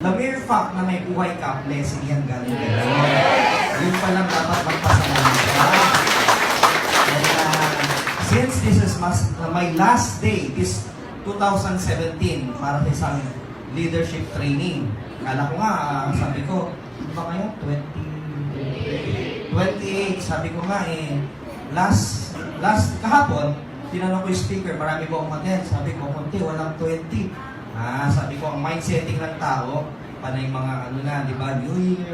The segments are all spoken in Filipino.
The mere fact na may buhay ka, blessing yan galing kayo. Yun pa lang dapat magpasalamat ka. And since this is my last day, this 2017, para sa isang leadership training. Kala ko nga, sabi ko, ano ba kayo? 28, sabi ko nga last kahapon, tinanong ko yung speaker, marami ba umaten? Sabi ko, konti, walang 20. Sabi ko, ang mindsetting ng tao, panay mga ano na, di ba? New Year,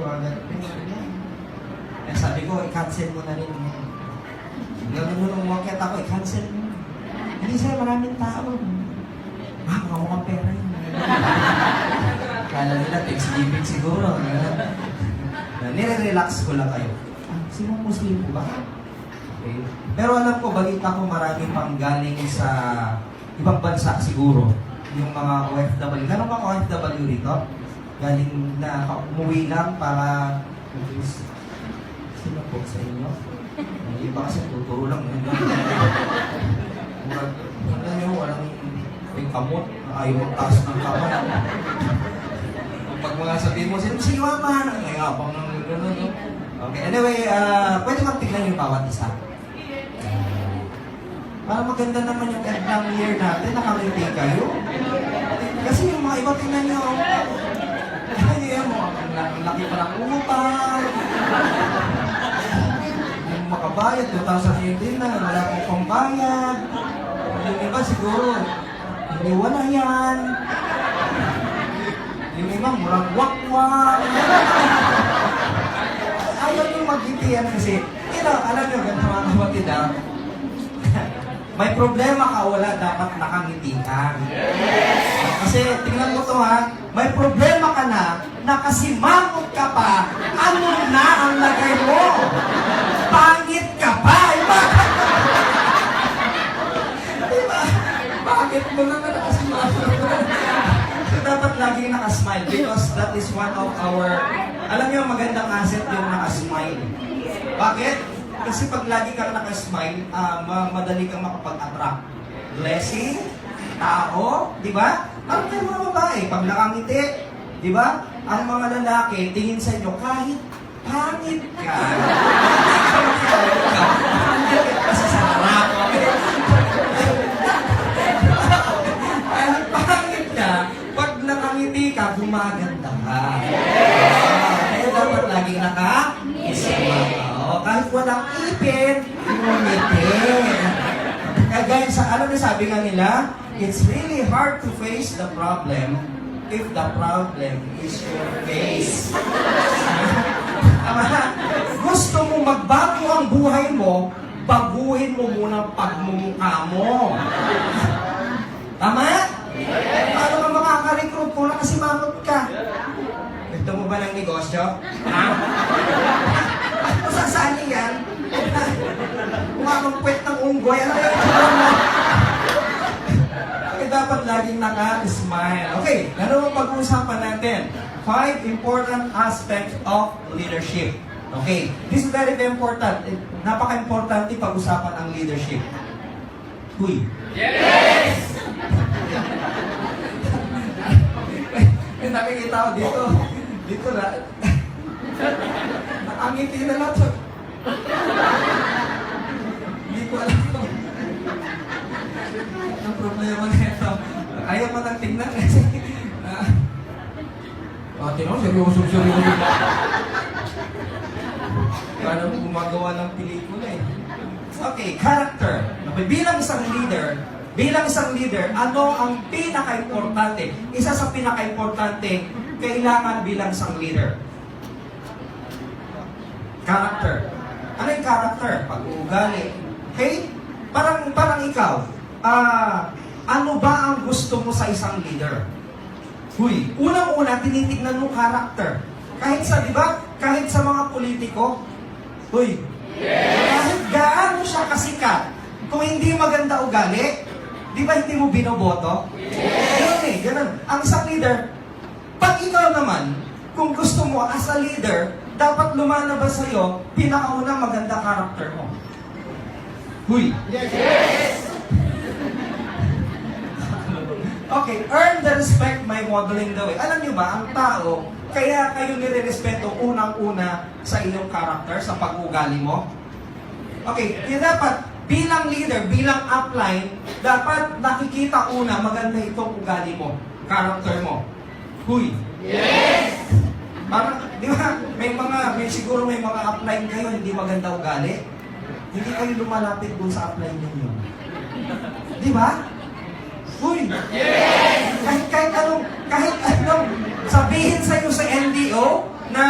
sabi ko, i-cancel mo na rin. Nung umakyat ako, i-cancel mo. Hindi sir, maraming tao. Mukhang pera yun. Kala nila, Thanksgiving siguro. Nire-relax ko lang kayo. Sino Muslim po ba? Okay. Pero alam ko, balita ko marami pang galing sa ibang bansa siguro. Yung mga OFW. Ganun bang OFW dito? Galing na umuwi lang para sino po sa inyo? Yung iba kasi tuturo lang. Ano nyo, walang yung kamot, ayaw magtaas ng kamot. Pag mga sabihin mo, si Waman, ay abang ng gano'n. Okay, anyway, pwede magtignan yung bawat isa. Para maganda naman yung end ng year natin, nakamiti kayo. Kasi yung mga iba, tingnan nyo, ang laki pa ng utang. Yung makabayad, 2018 na, wala akong pambayad. Yung iba siguro, hindi wala yan. Yung iba, murang wak-wak. Ayaw yung mag-iti yan kasi, alam nyo, ganito mga kapatid may problema ka, wala dapat nakangiti ka. Kasi, tingnan mo to may problema ka na, nakasimangot ka pa, ano na ang lagay mo? Pangit ka pa, iba? Diba? Bakit mo na nakasimangot? So, dapat laging nakasmile because that is one of our, alam niyo, magandang asset yung nakasmile. Bakit? Kasi pag lagi kang nakasmile, madali kang makapag-attract. Blessing, tao, di ba? Ano kayo mga babae? Pag nakangiti, di ba? Ang mga lalaki, tingin sa inyo, kahit pangit ka. Kasi sa harap, kahit pangit ka, pag nakangiti ka, gumaganda ka. Kaya dapat laging naka-ismile. Kahit walang ipin, ngumiti. Kaya alam niyo, sabi nga nila, it's really hard to face the problem if the problem is your face. Gusto mo magbago ang buhay mo, baguhin mo muna ang pagmumukha mo. Tama? Paano ka makaka-recruit kung nakasimangot ka? Gusto mo ba ng negosyo? Ano sasali yan? Kumamang puwet ng unggoy. Ano yung mo? Okay, dapat laging naka-smile. Okay, ano ang pag-uusapan natin? 5 important aspects of leadership. Okay, this is very important. Napaka-importante pag-usapan ang leadership. Huy. Yes! May nakikita ko dito. Dito na. Ang ngiti na lang. Hindi ko alam kung ang problema na ito. Ayaw mo nang tingnan kasi tinong, seryoso. Paano mo gumagawa ng pelikula Okay, character. Bilang isang leader, ano ang pinaka-importante? Isa sa pinaka-importante kailangan bilang isang leader. Character. Ano yung character? Pag-uugali. Okay? Parang ikaw. Ano ba ang gusto mo sa isang leader? Huy, unang-una, tinitignan mo character. Kahit sa, di ba? Kahit sa mga politiko. Huy. Yes. Kahit gaano siya kasikat, kung hindi maganda ugali, di ba hindi mo binoboto? Yes. Ganun. Ang isang leader, pag ikaw naman, kung gusto mo as a leader, dapat lumalabas sa'yo, pinakaunang maganda character mo. Huy. Yes! Okay, earn the respect by modeling the way. Alam nyo ba, ang tao, kaya kayo nire-respeto unang-una sa iyong character, sa pag-ugali mo? Okay, yun dapat, bilang leader, bilang upline, dapat nakikita una, maganda itong ugali mo, character mo. Huy! Yes! Parang, di ba, siguro may mga upline kayo, hindi maganda ugali. Hindi kayo lumalapit dun sa upline ninyo. Di ba? Uy! Yes! Kahit anong sabihin sa iyo sa NDO na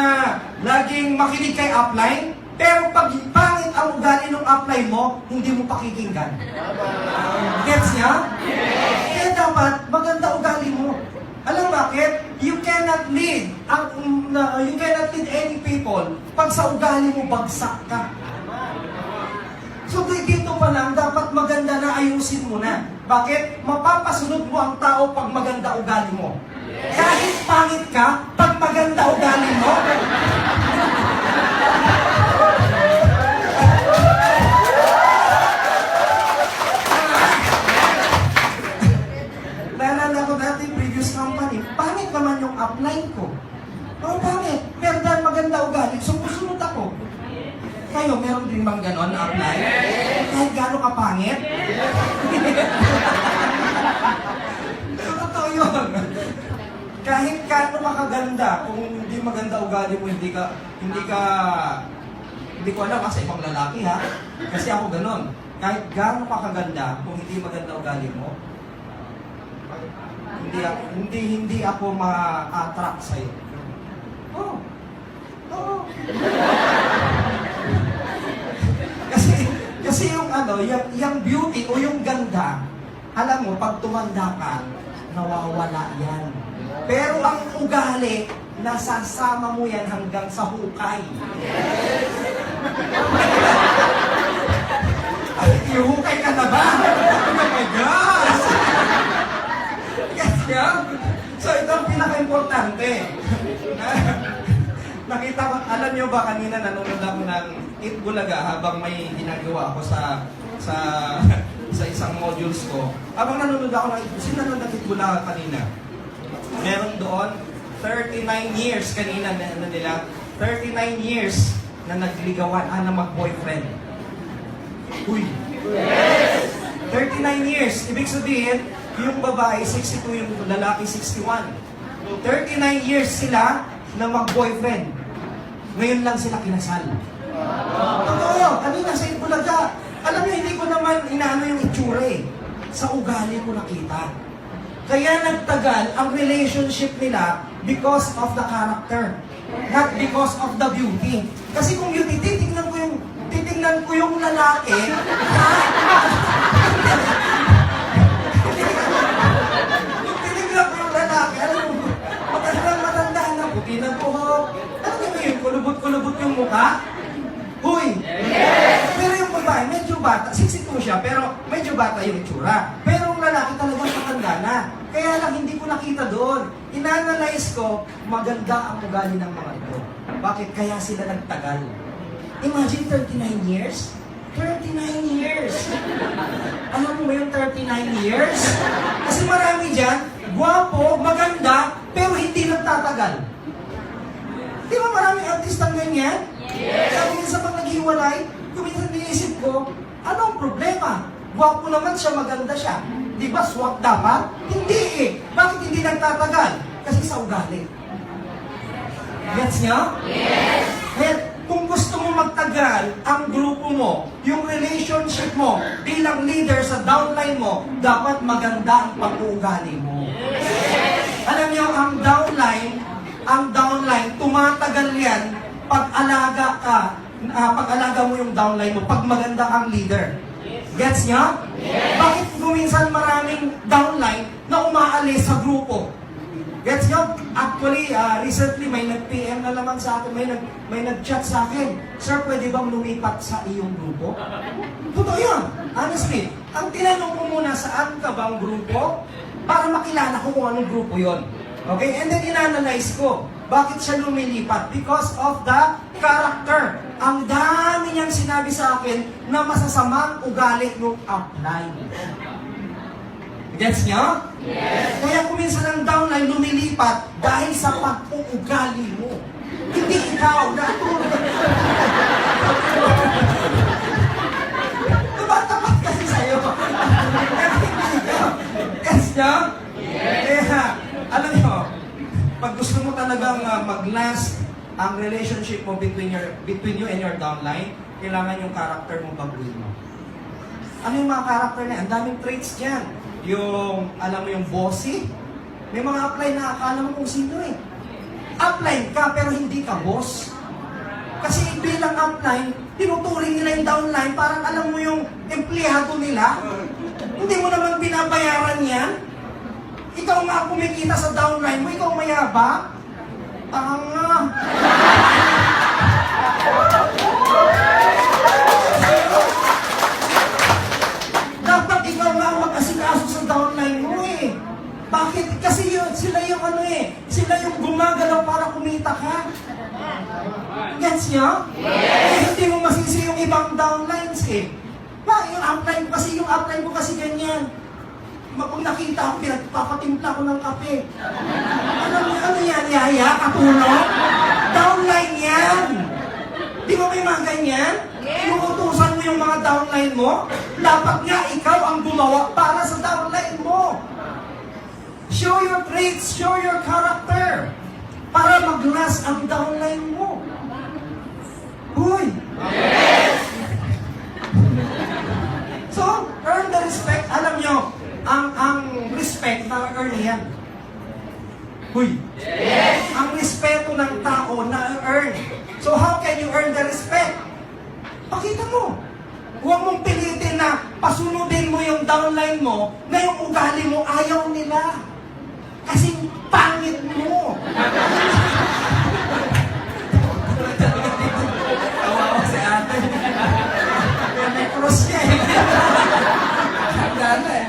laging makinig kay upline, pero pag pangit ang ugali ng upline mo, hindi mo pakikinggan. Gets niya? Yes! Kaya dapat maganda ugali mo. Alam bakit? You cannot lead any people pag sa ugali mo bagsak ka. So dito pa lang, dapat maganda na ayusin mo na. Bakit? Mapapasunod mo ang tao pag maganda ugali mo. Kahit pangit ka, pag maganda ugali mo, naalala ko dati, previous company, pangit naman yung upline ko. Oh, pangit. Pero dahil maganda ugali, sumusunod ako. Kayo, meron din bang ganon na apply? Kahit gano'n ka pangit? So, totoo yun. Kahit gano'n ka kaganda, kung hindi maganda ugali mo, hindi ko alam kasi ibang lalaki ha. Kasi ako ganon. Kahit gano'n ka kaganda, kung hindi maganda ugali mo, hindi ako ma-attract sa'yo. Oo. Oo. Kasi yung beauty o yung ganda, alam mo, pag tumanda ka, nawawala yan. Pero ang ugali, nasasama mo yan hanggang sa hukay. Ay, ihukay ka na ba? Oh my gosh! Kasi so ito ang pinaka-importante. Nakita ko, alam nyo ba kanina nanonood ako ng Eat Bulaga habang may ginagawa ako sa isang modules ko. Habang nanonood ako ng Eat Bulaga kanina. Meron doon 39 years kanina na nila. 39 years na nagligawan, na mag-boyfriend. Uy! Yes! 39 years. Ibig sabihin, yung babae 62, yung lalaki 61. 39 years sila na mag-boyfriend. Ngayon lang sila kinasal. Totoo yun. Kanina sa Itbulaga. Alam niyo, hindi ko naman inaano yung itsura eh. Sa ugali ko nakita. Kaya nagtagal ang relationship nila because of the character. Not because of the beauty. Kasi kung beauty, titignan ko yung lalaki, titignan ko yung lalaki, alam mo, matanda na, puti ng buhok. Alam niyo yun, kulubot-kulubot yung mukha? Huy! Yes! Pero yung babae, medyo bata, 62 siya, pero medyo bata yung itsura. Pero yung lalaki talagang matanda na. Kaya lang, hindi ko nakita doon. Inanalyze ko, maganda ang ugali ng mga ito. Bakit? Kaya sila nagtagal. Imagine 39 years? 39 years! Alam mo ba yung 39 years? Kasi marami dyan, gwapo, maganda, pero hindi nagtatagal. Di ba maraming artistang ganyan? Yes! Kaya minsan pag naghiwalay, kuminsan niisip ko, anong problema? Gwapo naman siya, maganda siya. Di ba swak dapat? Hindi eh. Bakit hindi nagtatagal? Kasi sa ugali. Gets niya? Yes! Kaya kung gusto mo magtagal ang grupo mo, yung relationship mo bilang leader sa downline mo, dapat maganda ang pag-uugali mo. Yes! Alam niyo, ang downline, tumatagal yan pag-alaga mo yung downline mo, pag maganda kang leader. Gets niya? Yes! Bakit minsan maraming downline na umaalis sa grupo? Gets nyo? Actually, recently may nag-PM na naman sa akin, may nag-chat sa akin, Sir, pwede bang lumipat sa iyong grupo? Totoo yun. Honestly, ang tinanong ko muna, saan ka bang grupo? Para makilala ko kung anong grupo yon. Okay? And then inanalyze ko, bakit siya lumilipat? Because of the character. Ang dami niyang sinabi sa akin na masasamang ugali ng upline. Gets nyo? Yes. Kaya kuminsan ang downline lumilipat dahil sa pag-uugali mo. Hindi ikaw na. Tapat kasi sa'yo. Gets nyo? Yes. Kaya, alam nyo, pag gusto mo talagang mag-last ang relationship mo between you and your downline, kailangan yung character mo baguhin mo. Ano yung mga character na? Ang daming traits dyan. Yung, alam mo yung bossy. May mga upline na akala mo kung sino eh. Upline ka pero hindi ka boss. Kasi bilang upline, tinuturing nila yung downline, parang alam mo yung empleyado nila. Hindi mo naman binabayaran yan. Ikaw nga kumikita sa downline mo, ikaw mayabang. Tanga. Dapat ikaw nga mag-asikaso sa downline mo eh. Bakit? Kasi sila yung ano eh, sila yung gumagalaw para kumita ka. Gets nyo? Yes. Hindi mo masisi yung ibang downlines eh. Yung upline ko kasi ganyan. Pag nakita ko, pinagpapatimpla ko ng kape. Ano yan, yaya? Katulong? Downline yan! Di ba may mga ganyan? Inuutusan mo yung mga downline mo? Dapat nga ikaw ang gumawa para sa downline mo. Show your traits, show your character. Para mag-last ang downline mo. Huy! Yes! So, earn the respect. Alam nyo, ang respect na earn yan. Huy! Yes! Ang respeto ng tao na earn. So how can you earn the respect? Pakita mo. Huwag mong pilitin na pasunodin mo yung downline mo na yung ugali mo ayaw nila. Kasi pangit mo. Kawawa si ate. May cross niya eh. Hanggang eh.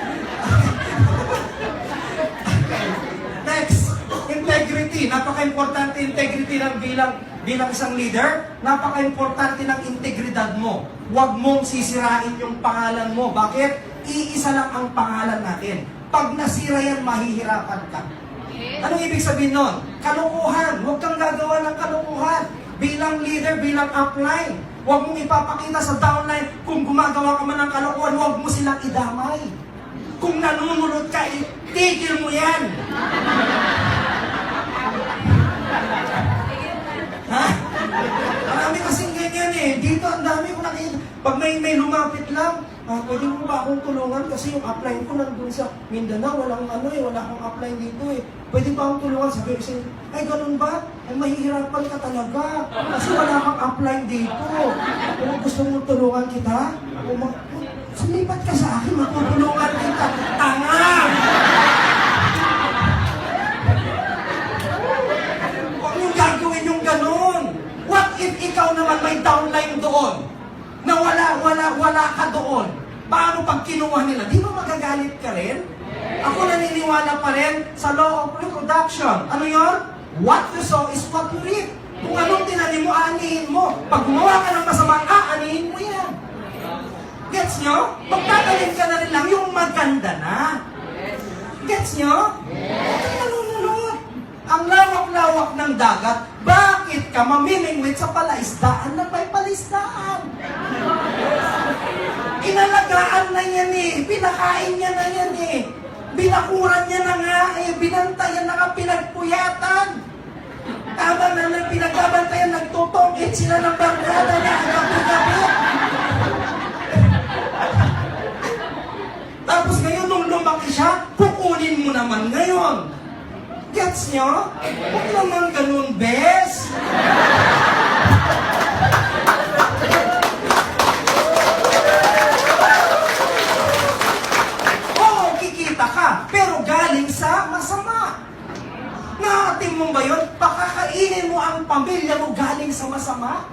Next, integrity. Napaka-importante integrity ng bilang isang leader. Napaka-importante ng integridad mo. Huwag mong sisirain yung pangalan mo. Bakit? Iisa lang ang pangalan natin. Pag nasira yan, mahihirapan ka. Anong ibig sabihin nun? Kalokohan. Huwag kang gagawa ng kalokohan. Bilang leader, bilang upline. Huwag mong ipapakita sa downline kung gumagawa ka man ng kalokohan, huwag mo silang idamay. Kung nanunulot ka, itigil mo yan. Ha? Marami kasing ganyan eh. Dito ang dami ko nakita. Pag may lumapit lang, pwede mo ba akong tulungan? Kasi yung upline ko nandun sa Mindanao, wala akong upline dito eh. Pwede ba akong tulungan? Sabi ko, ay ganun ba? Ay mahihirapan ka talaga. Kasi wala kang upline dito. Kung gusto mo tulungan kita, sumipat ka sa akin, matutulungan kita. Tanga! Huwag niyong gagawin yung ganun. What if ikaw naman may downline doon? Na wala ka doon. Paano pag kinuha nila? Di ba magagalit ka rin? Ako naniniwala pa rin sa law of reproduction. Ano yon? What you sow is what you reap. Kung anong tinanim mo, aanihin mo. Pag gumawa ka ng masama, aanihin mo yan. Gets nyo? Magtatanim ka na rin lang yung maganda na. Gets nyo? Huwag nalululot. Ang lawak-lawak ng dagat, bakit ka mamimingwit sa palaisdaan na may palaisdaan? Inalagaan na yan eh. Pinakain niya na yan eh. Binakuran niya na nga eh. Binantayan na nga pinagpuyatan. Tama na pinagbabantayan, nagtutongit sila ng barkada niya hanggang gabi. Tapos ngayon, nung lumaki siya, kukunin mo naman ngayon. Gets nyo? Huwag naman ganun, bes. Oo, kikita ka, pero galing sa masama. Naatim mo ba yun? Pakakainin mo ang pamilya mo galing sa masama?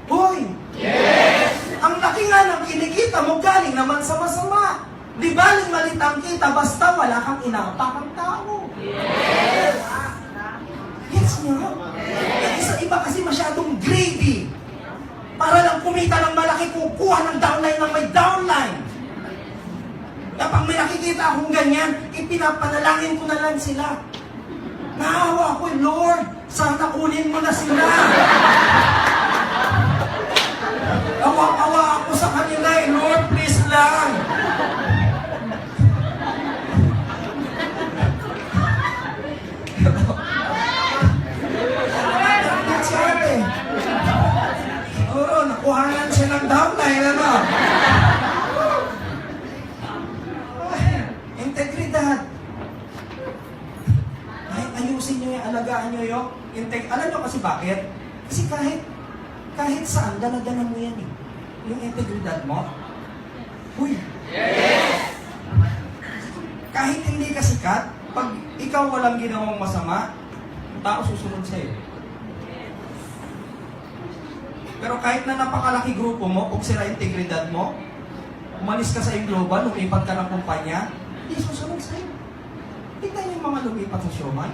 Hoy! Yes! Ang laki nga ng kinikita mo galing naman sa masama. Di baling malitang kita basta wala kang inapakang tao. Yes! Yes nyo? Yes. Iba kasi masyadong greedy. Para lang kumita ng malaki, kukuha ng downline ng may downline. Kapag may nakikita akong ganyan, ipinapanalangin ko na lang sila. Naawa ako, Lord, sana kunin mo na sila. Awa-awa ako sa kanila, Lord, please lang. Oo, nakuhanan siya ng downline, ano? Integridad. Ay, ayusin nyo yung alagaan nyo yung alam nyo kasi bakit? Kasi kahit saan, dala-dala mo yan eh. Yung integridad mo. Uy! Yes! Kahit hindi ka sikat, pag ikaw walang ginawang masama, tao susunod sa'yo. Pero kahit na napakalaki grupo mo, kung sila integridad mo, umalis ka sa global, lumipat ka ng kumpanya, hindi susunod sa'yo. Tignan niyo yung mga lumipat sa Siomai.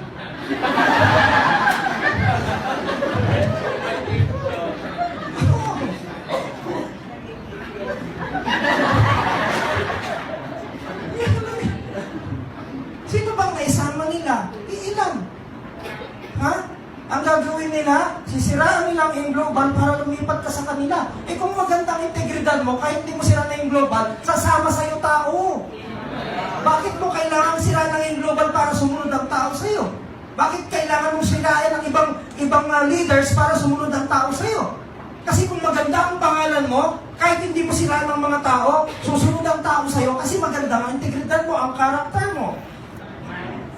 Sino bang naisama nila? Iilan. Ha? Ang gagawin nila, sisiraan nila ang global para lumipat ka sa kanila. Eh kung maganda ang integridad mo, kahit hindi mo sira na yung global, sasama sa'yo tao. Bakit mo kailangan sira ng yung global para sumunod ang tao sa'yo? Bakit kailangan mo sirain ang ibang leaders para sumunod ang tao sa'yo? Kasi kung maganda ang pangalan mo, kahit hindi mo sira ng mga tao, susunod ang tao sa'yo kasi maganda ang integridad mo, ang karakter mo.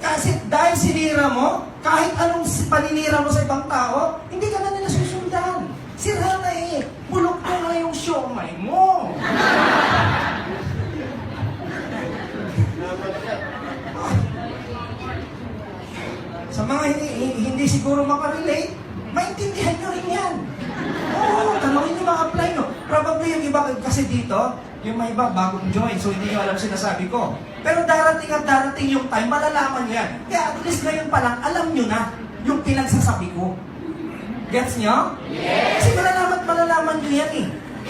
Kasi dahil sinira mo, kahit anong paninira mo sa ibang tao, hindi ka na nila susundan. Sira na eh. Bulok mo na yung siomai mo. Sa mga hindi siguro makarelate, maintindihan nyo rin yan. Oo, tanongin nyo ma-apply nyo. Probably yung iba kasi dito, yung may iba bagong join, so hindi nyo alam sinasabi ko. Pero darating at darating yung time, malalaman nyo yan. Kaya at least ngayon pa lang, alam nyo na yung pinagsasabi ko. Gets nyo? Yes! Kasi malalaman nyo yan eh.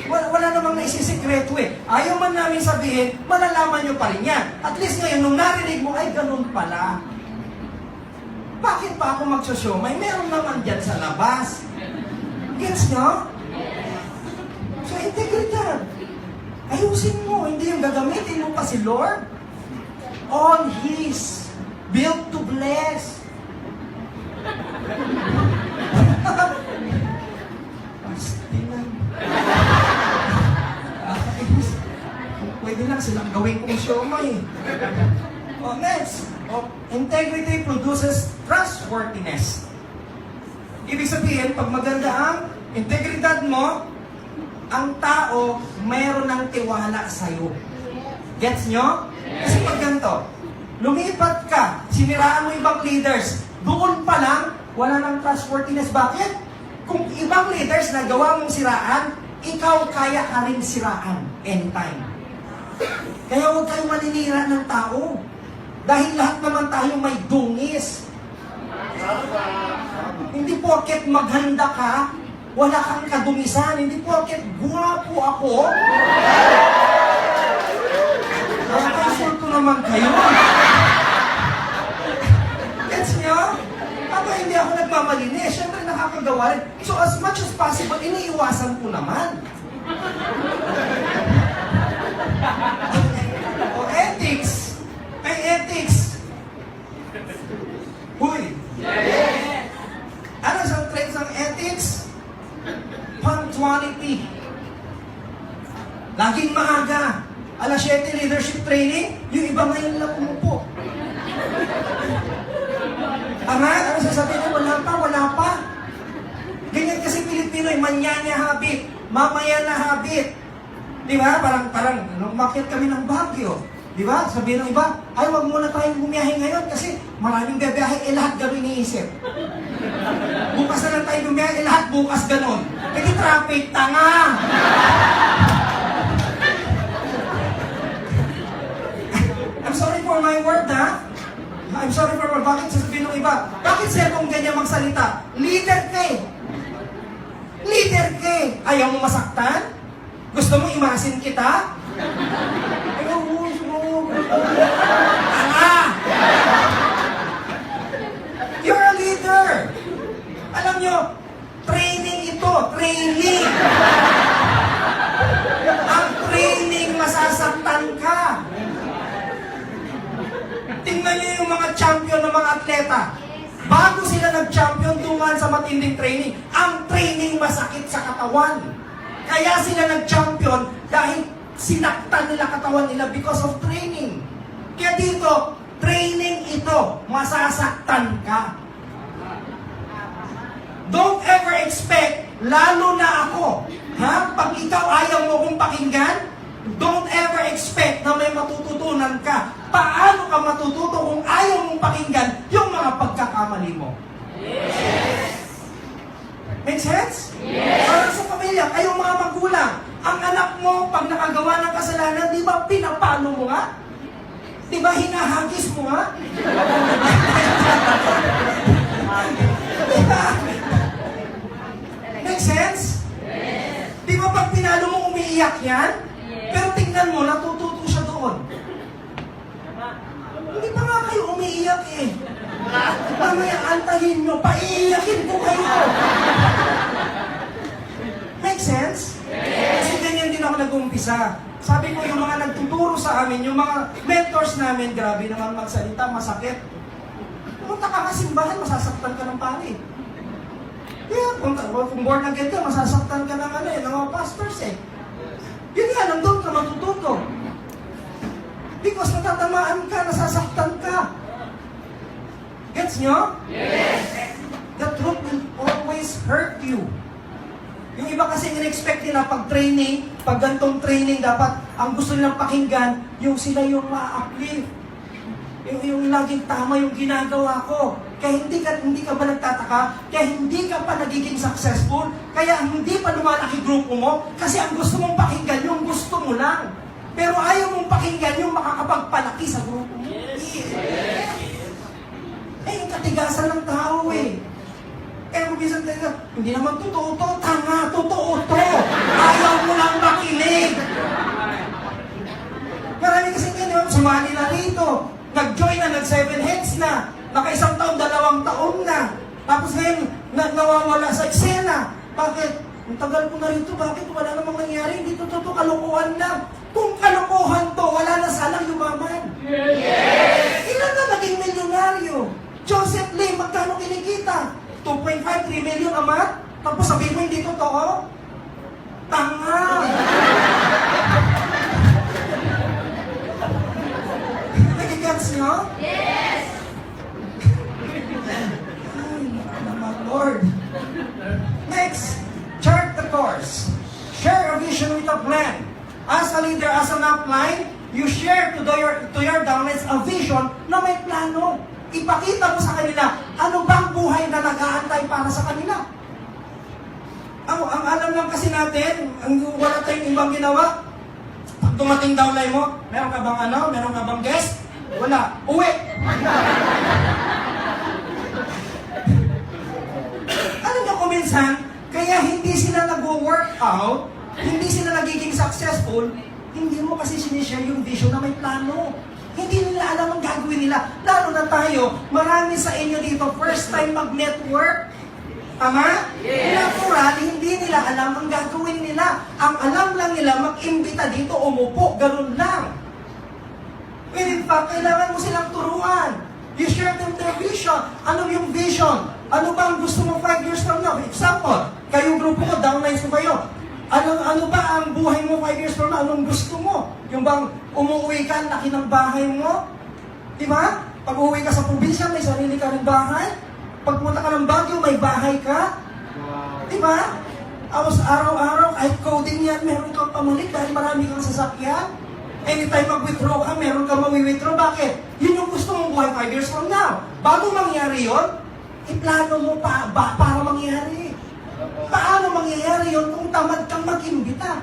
Wala namang naisisikreto eh. Ayaw man namin sabihin, malalaman nyo pa rin yan. At least ngayon, nung narinig mo, ay ganun pala. Bakit pa ako magsoshow? May meron naman dyan sa labas. Gets nyo? So, integridad. Ayusin mo, hindi yung gagamitin mo pa si Lord. On His, built to bless. Pastingan. Pwede lang silang gawin kong siomai. Next. Integrity produces trustworthiness. Ibig sabihin, pag maganda ang integridad mo, ang tao mayroon ng tiwala sa'yo. Gets nyo? Kasi pag ganito, lumipat ka, siniraan mo ibang leaders, doon pa lang, wala ng trustworthiness. Bakit? Kung ibang leaders na gawa mong siraan, ikaw kaya ka rin siraan anytime. Kaya huwag kayong maninira ng tao. Dahil lahat naman tayo may dungis. Hindi porket maghanda ka, wala kang kadumisan. Hindi porket guwapo ako, nakakainsulto naman kayo. Gets nyo? Ako hindi ako nagmamalinis. Siyempre nakakagawa rin. So as much as possible, iniiwasan ko naman. O ethics. May ethics. Huy. Ano sa traits ng ethics? Punctuality. Laging maaga. Alas 7 leadership training, yung iba ngayon lang umupo. Ano sasabihin nyo? Wala pa. Ganyan kasi Pilipino, manyanya habit, mamaya na habit. Di ba? Parang, umakyat kami ng Baguio. Di ba? Sabihin ng iba, ay wag muna tayong bumiyahe ngayon kasi maraming biyahe, lahat gano'n iniisip. Bukas na lang tayo bumiyahe, lahat bukas gano'n. Kasi traffic, tanga! I'm sorry for my word, ha? I'm sorry for my... Bakit sasabihin ng iba? Bakit sir kung ganyan magsalita? Leader ka eh. Leader ka eh. Ayaw mo masaktan? Gusto mo imasin kita? Tanga! You're a leader. Alam nyo, training ito, training. Ang training, masasaktan ka. Tingnan nyo yung mga champion ng mga atleta. Bago sila nag-champion, dumaan sa matinding training. Ang training masakit sa katawan. Kaya sila nag-champion dahil sinaktan nila katawan nila because of training. Kaya dito, training ito, masasaktan ka. Don't ever expect, lalo na ako, pag ikaw ayaw mo kong pakinggan, don't ever expect na may matututunan ka. Paano ka matututo kung ayaw mong pakinggan yung mga pagkakamali mo? Yes! Make sense? Yes! Parang sa pamilya, kayong mga magulang, ang anak mo, pag nakagawa ng kasalanan, di ba pinapalo mo nga? Di ba hinahagis mo nga? Di ba? Make sense? Yes! Di ba pag pinalo mo, umiiyak yan? Yes. Pero tingnan mo, natututo siya doon. Hindi pa nga kayo umiiyak eh. Mamaya antahin nyo, paiiyakin ko kayo. Make sense? Yes. Kasi ganyan din ako nag-umpisa. Sabi ko, yung mga nagtuturo sa amin, yung mga mentors namin, grabe naman magsalita, masakit. Pumunta ka nga simbahan, masasaktan ka ng pari. Yeah, kung born again ka, masasaktan ka ng ng mga pastors eh. Yun nga, nandun ka matututo. Because natatamaan ka, nasasaktan ka. Gets nyo? Yes! The truth will always hurt you. Yung iba kasi in-expect nila pag training, pag gantong training, dapat ang gusto nilang pakinggan, yung sila yung ma-uplift. Yung laging tama yung ginagawa ko. Kaya hindi ka ba nagtataka? Kaya hindi ka pa nagiging successful? Kaya hindi pa lumalaki grupo mo? Kasi ang gusto mong pakinggan, yung gusto mo lang. Pero ayaw mong pakinggan yung makakapagpalaki sa grupo mo. Yes. Eh, yung katigasan ng tao eh. Eh, kung minsan tayo, hindi naman totoo to, tanga, totoo to. Ayaw mo lang makinig. Marami kasi ganyan, sumali na rito. Nag-join na, nag-7 heads na. Naka-1 taon, 2 taon na. Tapos ngayon, nawawala sa eksena. Bakit? Ang tagal ko na rito, bakit wala namang nangyari? Hindi totoo, kalokohan lang. Kung kalokohan to, wala na sanang yumaman. Yes! Ilan na naging milyonaryo? Joseph Lee, magkano kinikita? 2.5, 3 million a month? Tapos sabihin mo hindi totoo? Tanga! Nagigats nyo? Yes! Ay, naman, Lord. Next, chart the course. Share a vision with a plan. As a leader, as an upline, you share to your downlines a vision na may plano. Ipakita mo sa kanila, ano bang buhay na nag-aantay para sa kanila? Ang alam lang kasi natin, wala tayong ibang ginawa. Pag dumating downline mo, meron ka bang meron ka bang guest? Wala. Uwi! Alam niyo kung minsan, kaya hindi sila nag-work out, hindi sila nagiging successful, hindi mo kasi sinishare yung vision na may plano. Hindi nila alam ang gagawin nila. Lalo na tayo, marami sa inyo dito, first time mag-network. Tama? Yes. Natural, hindi nila alam ang gagawin nila. Ang alam lang nila, mag-imbita dito, umupo, ganun lang. Well, in fact, kailangan mo silang turuan. You share them their vision. Ano yung vision? Ano ba ang gusto mo 5 years from now? For example, kayong grupo ko, downlines ko kayo. Ano ba ang buhay mo 5 years from now? Anong gusto mo? Yung bang umuwi ka, laki ng bahay mo? Di ba? Pag uwi ka sa probinsya, may sarili ka ng bahay. Pag pumunta ka ng Baguio, may bahay ka. Di ba? Tapos araw-araw, kahit coding yan, meron kang pamulit dahil marami kang sasakyan. Anytime mag-withdraw ka, meron kang mawi-withdraw. Bakit? Yun yung gusto mong buhay 5 years from now. Bago mangyari yun, iplano mo para mangyari. Paano mangyayari yun kung tamad kang mag-imbita?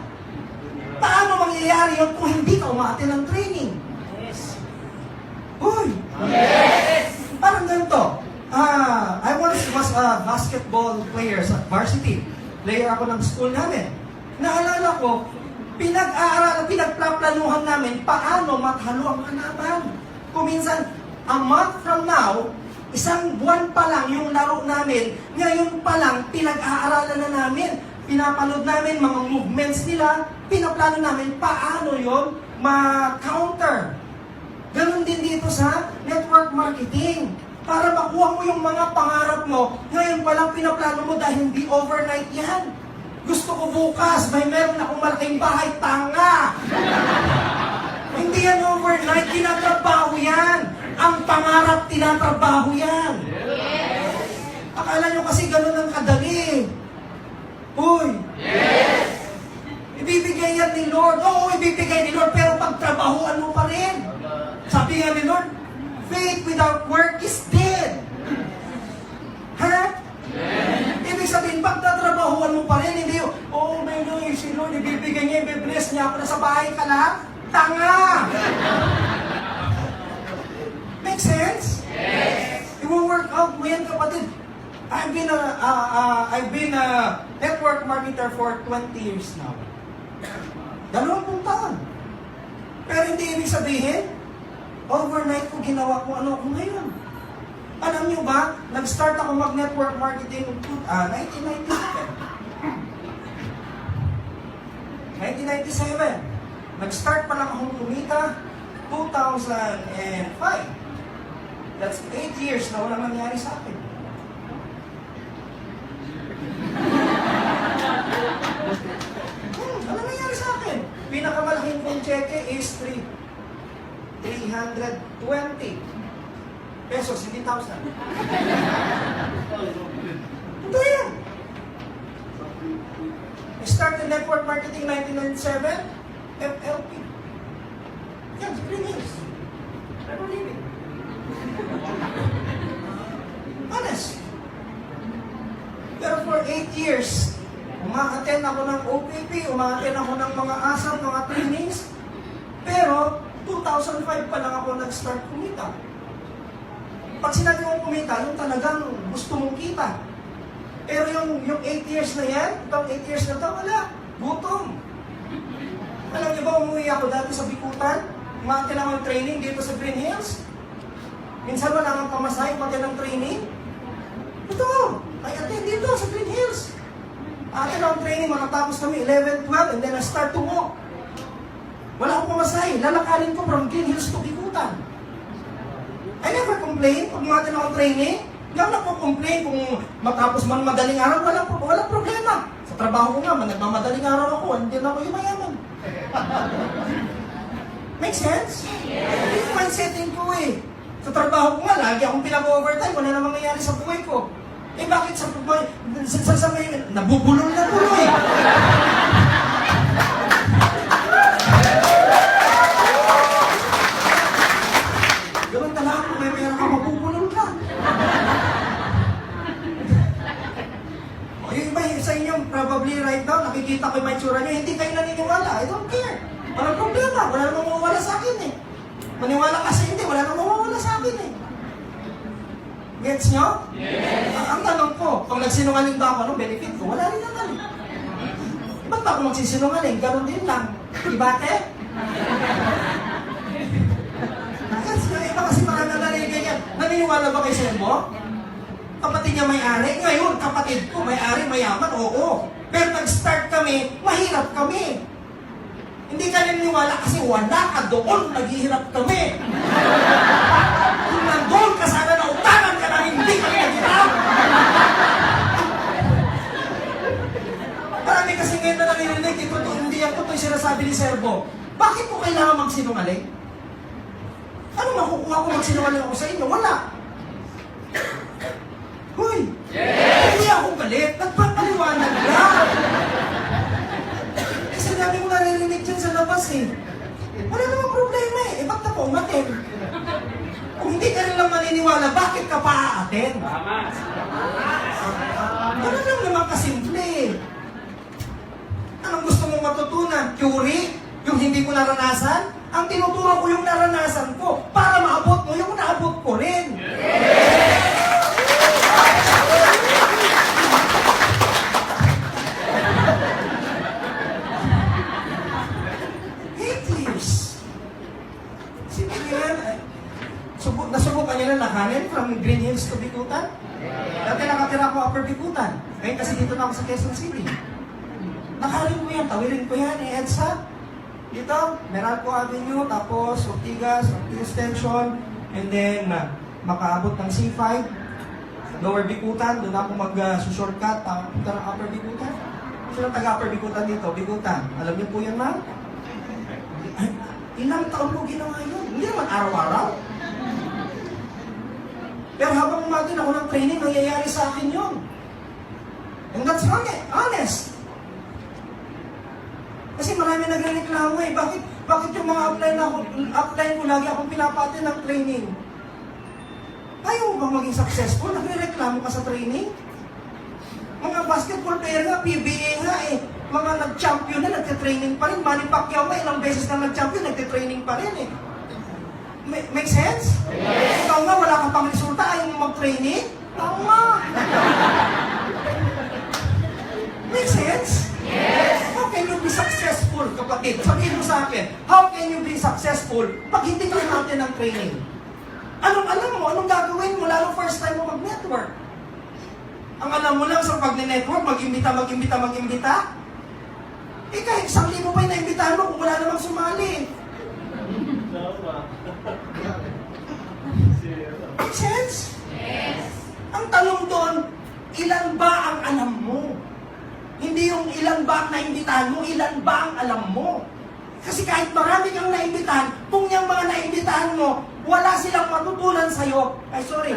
Paano mangyayari yun kung hindi ka umaattend ng training? Yes. Uy! Yes! Parang ganito. I once was a basketball player sa varsity. Player ako ng school namin. Naalala ko, Pinag-aaralan, pinagplaplanuhan namin paano matalo ang kalaban. Kung minsan, a month from now, isang buwan pa lang yung laro namin, ngayon pa lang, pinag-aaralan na namin. Pinapanood namin mga movements nila, pinaplano namin paano yon ma-counter. Ganon din dito sa network marketing. Para makuha mo yung mga pangarap mo, ngayon pa lang pinaplano mo dahil hindi overnight yan. Gusto ko bukas, meron akong malaking bahay, tanga! Hindi yan overnight, tinatrabaho yan. Ang pangarap, tinatrabaho yan. Akala nyo kasi ganun ang kadali. Uy! Ibibigay yan ni Lord. Oo, ibibigay ni Lord, pero pagtrabahuan mo pa rin. Sabi nga ni Lord, faith without work is dead. Ha? Ibig sabihin, pagtatrabahuan mo pa rin, hindi yung, oh, may Lord, si Lord, ibibigay niya, ibibless niya ako, nasa bahay ka lang? Tanga! Make sense? Yes. I-work out mo yan, kapatid. I've been a network marketer for 20 years now. 20 taon. Pero hindi ibig sabihin, overnight ko ginawa ko ano ko ngayon. Alam niyo ba, nag-start ako mag-network marketing 1997. Nag-start pa lang akong kumita 2005. That's 8 years na walang nangyari sa akin. Ano nangyari sa akin? Pinakamalaking kong cheque is 320 pesos, hindi 1,000. Ito yan. I started network marketing 1997, FLP. Yan, Spring Hills. Never leaving. Honest. Pero for 8 years, umaattend ako ng OPP, umaattend ako ng mga ASAP, mga trainings. Pero, 2005 pa lang ako nag-start kumita. Pag sinabi mong kumita, yung talagang gusto mong kita. Pero yung 8 years na yan, itong 8 years na to, wala. Gutom. Alam niyo ba, umuwi ako dati sa Bikutan, umaattend ako ng training dito sa Green Hills. Minsan wala kang pamasahe, pati ng training. Ito, I attend dito sa Green Hills. Atin ang training, matapos kami 11, 12, and then I start to walk. Wala akong pamasahe, lalakarin ko from Green Hills to Bikutan. I never complain pag mga tinakong training. Hindi ako nagpo-complain kung matapos man madaling araw, walang problema. Sa trabaho ko nga, nagmamadaling araw ako, hindi na ako yumayaman. Make sense? Hindi yung mindsetting ko eh. Sa trabaho ko nga, lagi akong pinag-overtime, wala namang nangyayari sa buhay ko. Eh bakit sa may nabubulol na tuloy? Ganun talaga kung may pera ka, mabubulol ka. O yung iba sa inyo, probably right now, nakikita ko yung maitsura nyo, hindi kayo naniniwala. I don't care. Walang problema, wala namang mawawala sa akin eh. Maniwala kasi hindi, wala namang mawawala sa akin eh. Gets nyo? Yes. Ang tanong ko, kung nagsinungaling ba ako, anong benefit ko? Wala rin naman eh. Ba't ba ako magsisinungaling? Ganon din lang. Ibate? Gets nyo? Iba kasi parang nalagay ganyan. Naniniwala ba kay Sembo? Kapatid niya may-ari? Ngayon, kapatid ko may-ari, mayaman, oo. Pero nag-start kami, mahirap kami. Hindi ka naniniwala kasi wala ka doon, naghihirap kami. Kung nandun ka sana na utangan ka na hindi kami naghihirap. Marami kasi ngayon na naninilig, ito hindi ako ito yung sinasabi ni Serbo. Bakit mo kailangan magsinungaling? Ano makukuha ko magsinungaling ako sa inyo? Wala. Hoy! Yes! Hindi ako galit, nagpapaliwanag lang. Sinabi mo naririnig dyan sa labas eh. Wala namang problema eh. Ba't na po umaten? Kung hindi ka rin lang maniniwala, bakit ka pa aaten? Ganun lang naman kasimple. Anong gusto mong matutunan? Theory? Yung hindi ko naranasan? Ang tinuturo ko yung naranasan ko para maabot mo yung naabot ko rin. Bikutan. Ngayon kasi dito na ako sa Quezon City. Nakarin ko yan, tawirin ko yan, EDSA. Dito, Meralco Avenue, tapos Ortigas, Extension, and then makaabot ng C5, Lower Bikutan, doon ako mag-shortcut, punta ng Upper Bikutan. Sino taga-Upper Bikutan dito? Bikutan. Alam niyo po yan, ma'am? Ay, ilang taon ko ginawa yun? Hindi naman araw-araw. Pero habang umagin ako ng training, nangyayari sa akin yun. And that's honest. Kasi marami nagre-reklamo eh. Bakit yung mga upline ko lagi akong pinapati ng training? Ayaw mo bang maging successful? Nagre-reklamo ka sa training? Mga basketball player nga, PBA nga eh. Mga nag-champion na, nagte-training pa rin. Manny Pacquiao nga, ilang beses na nag-champion, nagte-training pa rin eh. Make sense? Yes. Ikaw nga, wala kang pang resulta, ayaw mo mag-training? Tama! Make sense? Yes! How can you be successful, kapatid? Sabihin mo sa akin, how can you be successful pag hindi ka natin ng training? Anong gagawin mo, lalo first time mo mag-network? Ang alam mo lang sa pag-network, mag-imbita? Eh kahit 1,000 pa yung naimbitahan mo kung wala namang sumali. Make sense? Yes. Ang tanong doon, ilan ba ang alam mo? Hindi yung ilan ba ang naimbitahan mo, ilan ba ang alam mo? Kasi kahit marami kang naimbitahan, kung yung mga naimbitahan mo, wala silang matutunan sa'yo. Ay, sorry.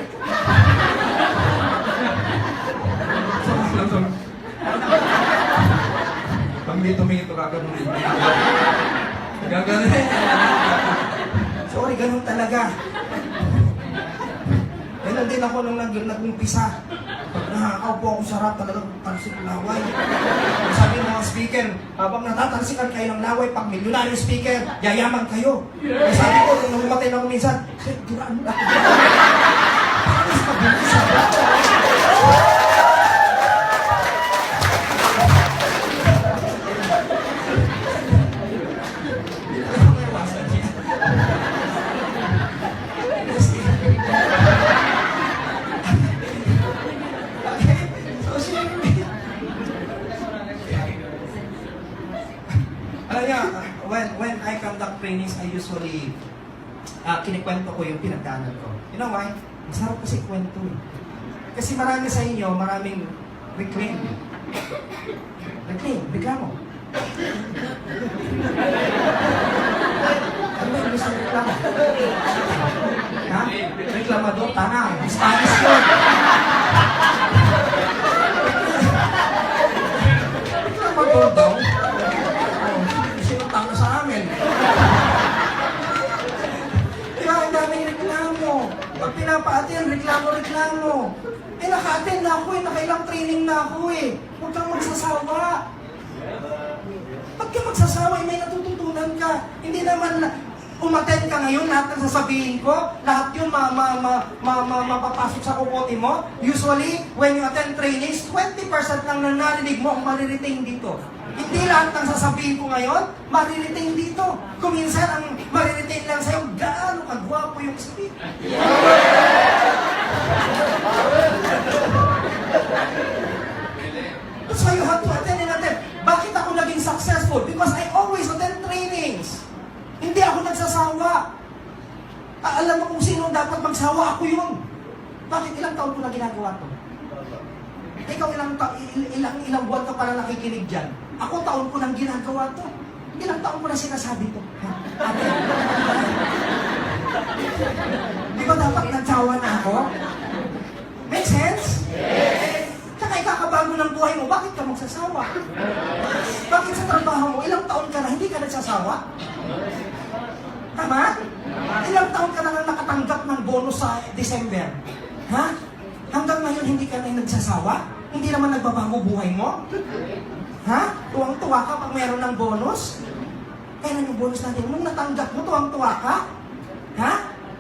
Pag may tumingin ka ganun din. Gagano'n. Sorry, ganun talaga. Ganun din ako nung nag-umpisa. Pag nakakaupo ako sa rap, talagang tansik ng laway. Sabi ng mga speaker, habang natatansikan kayo ng laway, pag milyonaryo speaker, yayaman kayo. Kaya sabi ko, nung umatay na ako minsan, duraan mo lang. Paano sa bilis sa rap? When I conduct trainings, I usually kinikwento ko yung pinagdaanan ko. You know why? Masarap kasi kwento eh. Kasi marami sa inyo, maraming reclaim. Reklamo. Ano ba yung gusto ng reklamo? Ha? Reklamador, tanang. Spanish yun. Reklamador daw. Sinutang sa amin. Diba, ang daming reklamo. Pag pinapaatin, reklamo. Eh, naka-attend na ako eh. Nakailang training na ako eh. Huwag kang magsasawa. Pag ka magsasawa, eh, may natututunan ka. Hindi naman umattend ka ngayon, lahat ng sasabihin ko, lahat yun mapapasok sa kukote mo. Usually, when you attend trainings, 20% lang na narinig mo ang mariretain dito. Hindi lahat ng sasabihin ko ngayon, mariretain dito. Kung minsan, ang mariretain lang sa'yo, gaano kagwapo yung speak. That's why you have to attend and attend. Bakit ako naging successful? Because I always attend trainings. Hindi ako nagsasawa. Alam mo kung sino dapat magsawa, ako yun. Bakit ilang taon ko na ginagawa to? Ikaw ilang buwan ka pala nakikinig dyan. Ako taon ko nang ginagawa to. Ilang taon ko na sinasabi to. Ate, di ba dapat nagsawa na ako? Make sense? Yes. Tsaka ikakabago ng buhay mo, bakit ka magsasawa? Bakit sa trabaho mo, ilang taon ka na hindi ka nagsasawa? Tama? Ilang taon ka na nakatanggap ng bonus sa December? Ha? Hanggang ngayon hindi ka na nagsasawa? Hindi naman nagbabago buhay mo? Ha? Tuwang-tuwa ka pag mayroon ng bonus? Kailan yung bonus natin? Nung natanggap mo, tuwang-tuwa ka? Ha?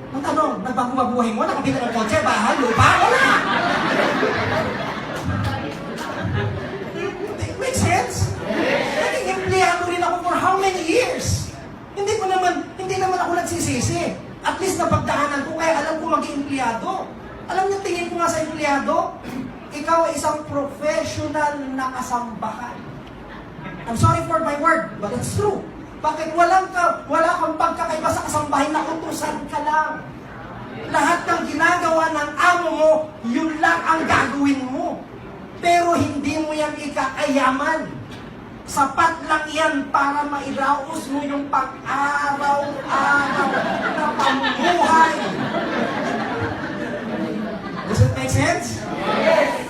Ang tanong, nagbago ba buhay mo? Nakabili ng kotse, bahay, lupa? Wala! Make sense? Naging empleyado rin ako for how many years? Hindi naman ako nagsisisi. At least napagdaanan ko, kaya alam ko maging empleyado. Alam niyo, tingin ko nga sa empleyado, ikaw ay isang professional na kasambahan. I'm sorry for my word, but it's true. Bakit wala kang pagkakaiba sa kasambahay na utusan ka lang? Lahat ng ginagawa ng amo mo, yun lang ang gagawin mo. Pero hindi mo yan ikakayaman. Sapat lang yan para mairaos mo yung pang-araw-araw na pamumuhay. Does it make sense? Yes!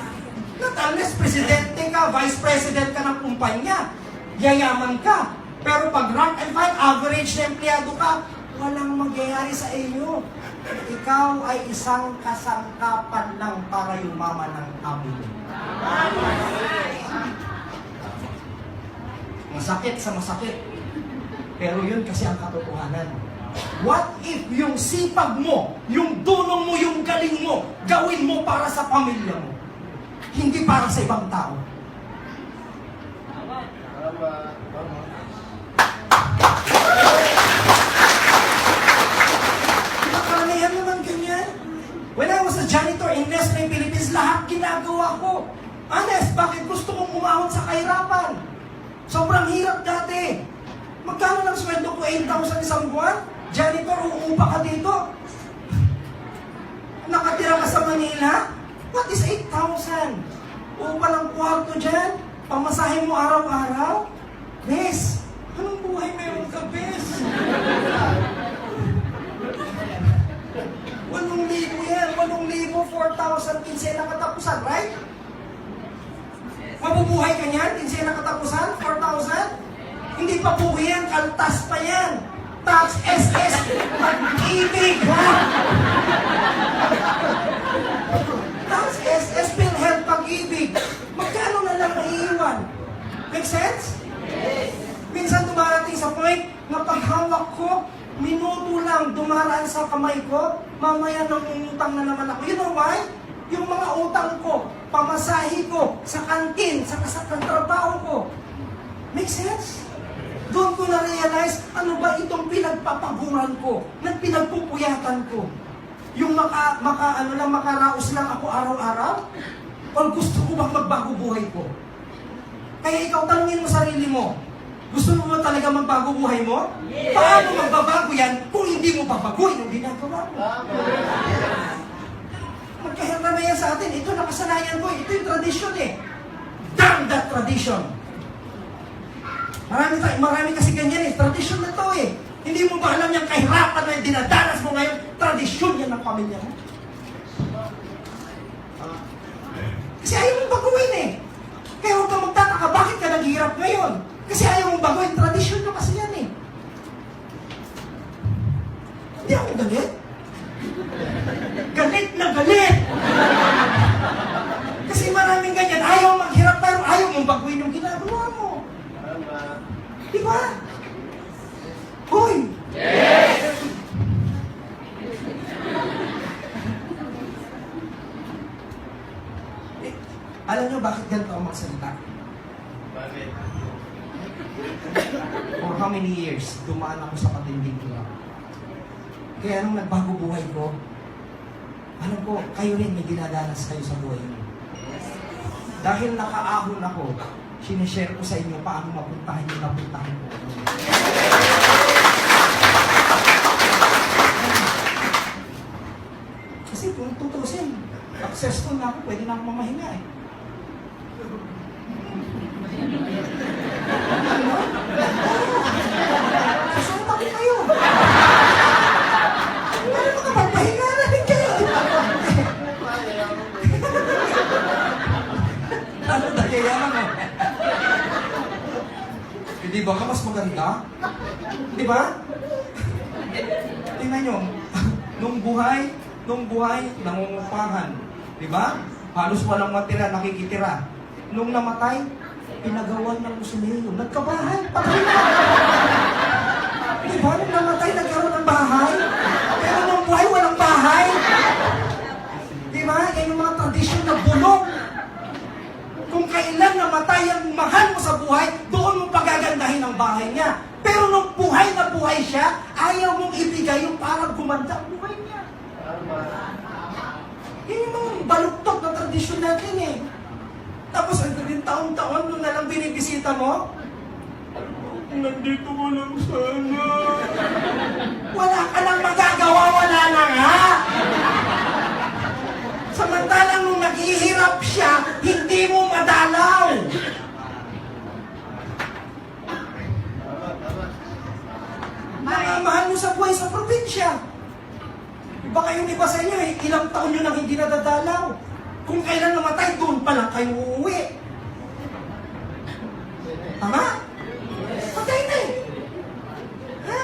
Not unless presidente ka, vice president ka ng kumpanya, yayaman ka. Pero pag rank and file, average na empleyado ka, walang mangyayari sa iyo. Ikaw ay isang kasangkapan lang para yumaman ng amo mo. Masakit sa masakit. Pero yun kasi ang katotohanan. What if yung sipag mo, yung dunong mo, yung galing mo, gawin mo para sa pamilya mo? Hindi para sa ibang tao. Karamihan naman ganyan. When I was a janitor in Nestle Philippines, lahat ginagawa ko. Honest, bakit gusto kong umahon sa kahirapan? Sobrang hirap dati. Magkano lang sweldo ko? 8,000 isang buwan? Janitor, uupa ka dito? Nakatira ka sa Manila? What is 8,000? Uupa ng kwarto dyan? Pamasahe mo araw-araw? Bes, anong buhay meron ka, Bes? 8,000 yan. 8,000, 4,000, kinsena katapusan, right? Mabubuhay ka niyan? Kinsena katapusan? 4,000? Hindi pa buhay yan, kaltas pa yan. Tax, SS, mag-ibig, ha? Tax, SS, PhilHealth, pag-ibig. Magkano na lang maiiwan? Make sense? Yes. Minsan dumarating sa point na paghawak ko, minuto lang dumaraan sa kamay ko, mamaya nangungutang na naman ako. You know why? Yung mga utang ko, pamasahe ko, sa kantin, sa kasapang trabaho ko. Make sense? Doon ko na-realize, ano ba itong pinagpapaguran ko, na pinagpupuyatan ko? Yung makaraos lang ako araw-araw? O gusto ko bang magbago buhay ko? Kaya ikaw, tanungin mo sarili mo, gusto mo ba talaga magbago buhay mo? Yes. Paano magbabago yan kung hindi mo babaguhin yung ginagawa mo? Magkahirap na yan sa atin. Ito nakasanayan ko. Ito yung tradition eh. Damn that tradition. Marami kasi ganyan eh. Tradition na to eh. Hindi mo ba alam yung kahirapan na yung dinadanas mo ngayon? Tradition yan ng pamilya mo. Kasi ayaw mong baguhin eh. Kaya huwag kang magtataka, bakit ka naghihirap ngayon? Kasi ayaw mong baguhin. Tradition nyo kasi yan eh. Hindi ako galit. Galit na galit! Kasi maraming ganyan, ayaw maghirap pero ayaw mong baguhin yung ginagawa mo. Di ba? Hoy! Yes! Alam nyo bakit ganito ang magsalita? Bakit? For how many years, dumaan ako sa patinding hirap. Kaya nung nagbago buhay ko, alam ko, kayo rin may dinadanas kayo sa buhay niyo. Dahil nakaahon ako, sinishare ko sa inyo paano mapuntahan yung napuntahan ko. Kasi kung tutusin, successful na ako, pwede na akong mamahinga eh. Ano? Sasama ko kayo. Ano makapagpahinga na rin kayo? Ano nagyayaman mo? Hindi ba ka mas maganda? Di ba? Tingnan nyo, nung buhay, nangungupahan. Di ba? Halos walang matira, nakikitira. Nung namatay, pinagawan ng musuleyo. Nagkabahay, pagkita. Di ba? Nung namatay, nagkaroon ng bahay. Pero nung buhay, walang bahay. Di ba? Yan yung mga tradisyon na bulok. Kung kailan namatay ang mahal mo sa buhay, doon mo pagagandahin ang bahay niya. Pero nung buhay na buhay siya, ayaw mong ibigay yung parang gumanda ang buhay niya. Yan yung mga baluktot na tradisyon natin eh. taon-taon mo na lang binibisita mo? Nandito ko lang sana. Wala ka nang magagawa, wala na nga! Samantalang nung naghihirap siya, hindi mo madalaw! Mahal mo sa buhay sa probinsya. Iba kayong iba sa inyo ilang taon nyo nang hindi nadadalaw. Kung kailan namatay, doon pa lang kayo uuwi. Tama? Patay na eh. Ha?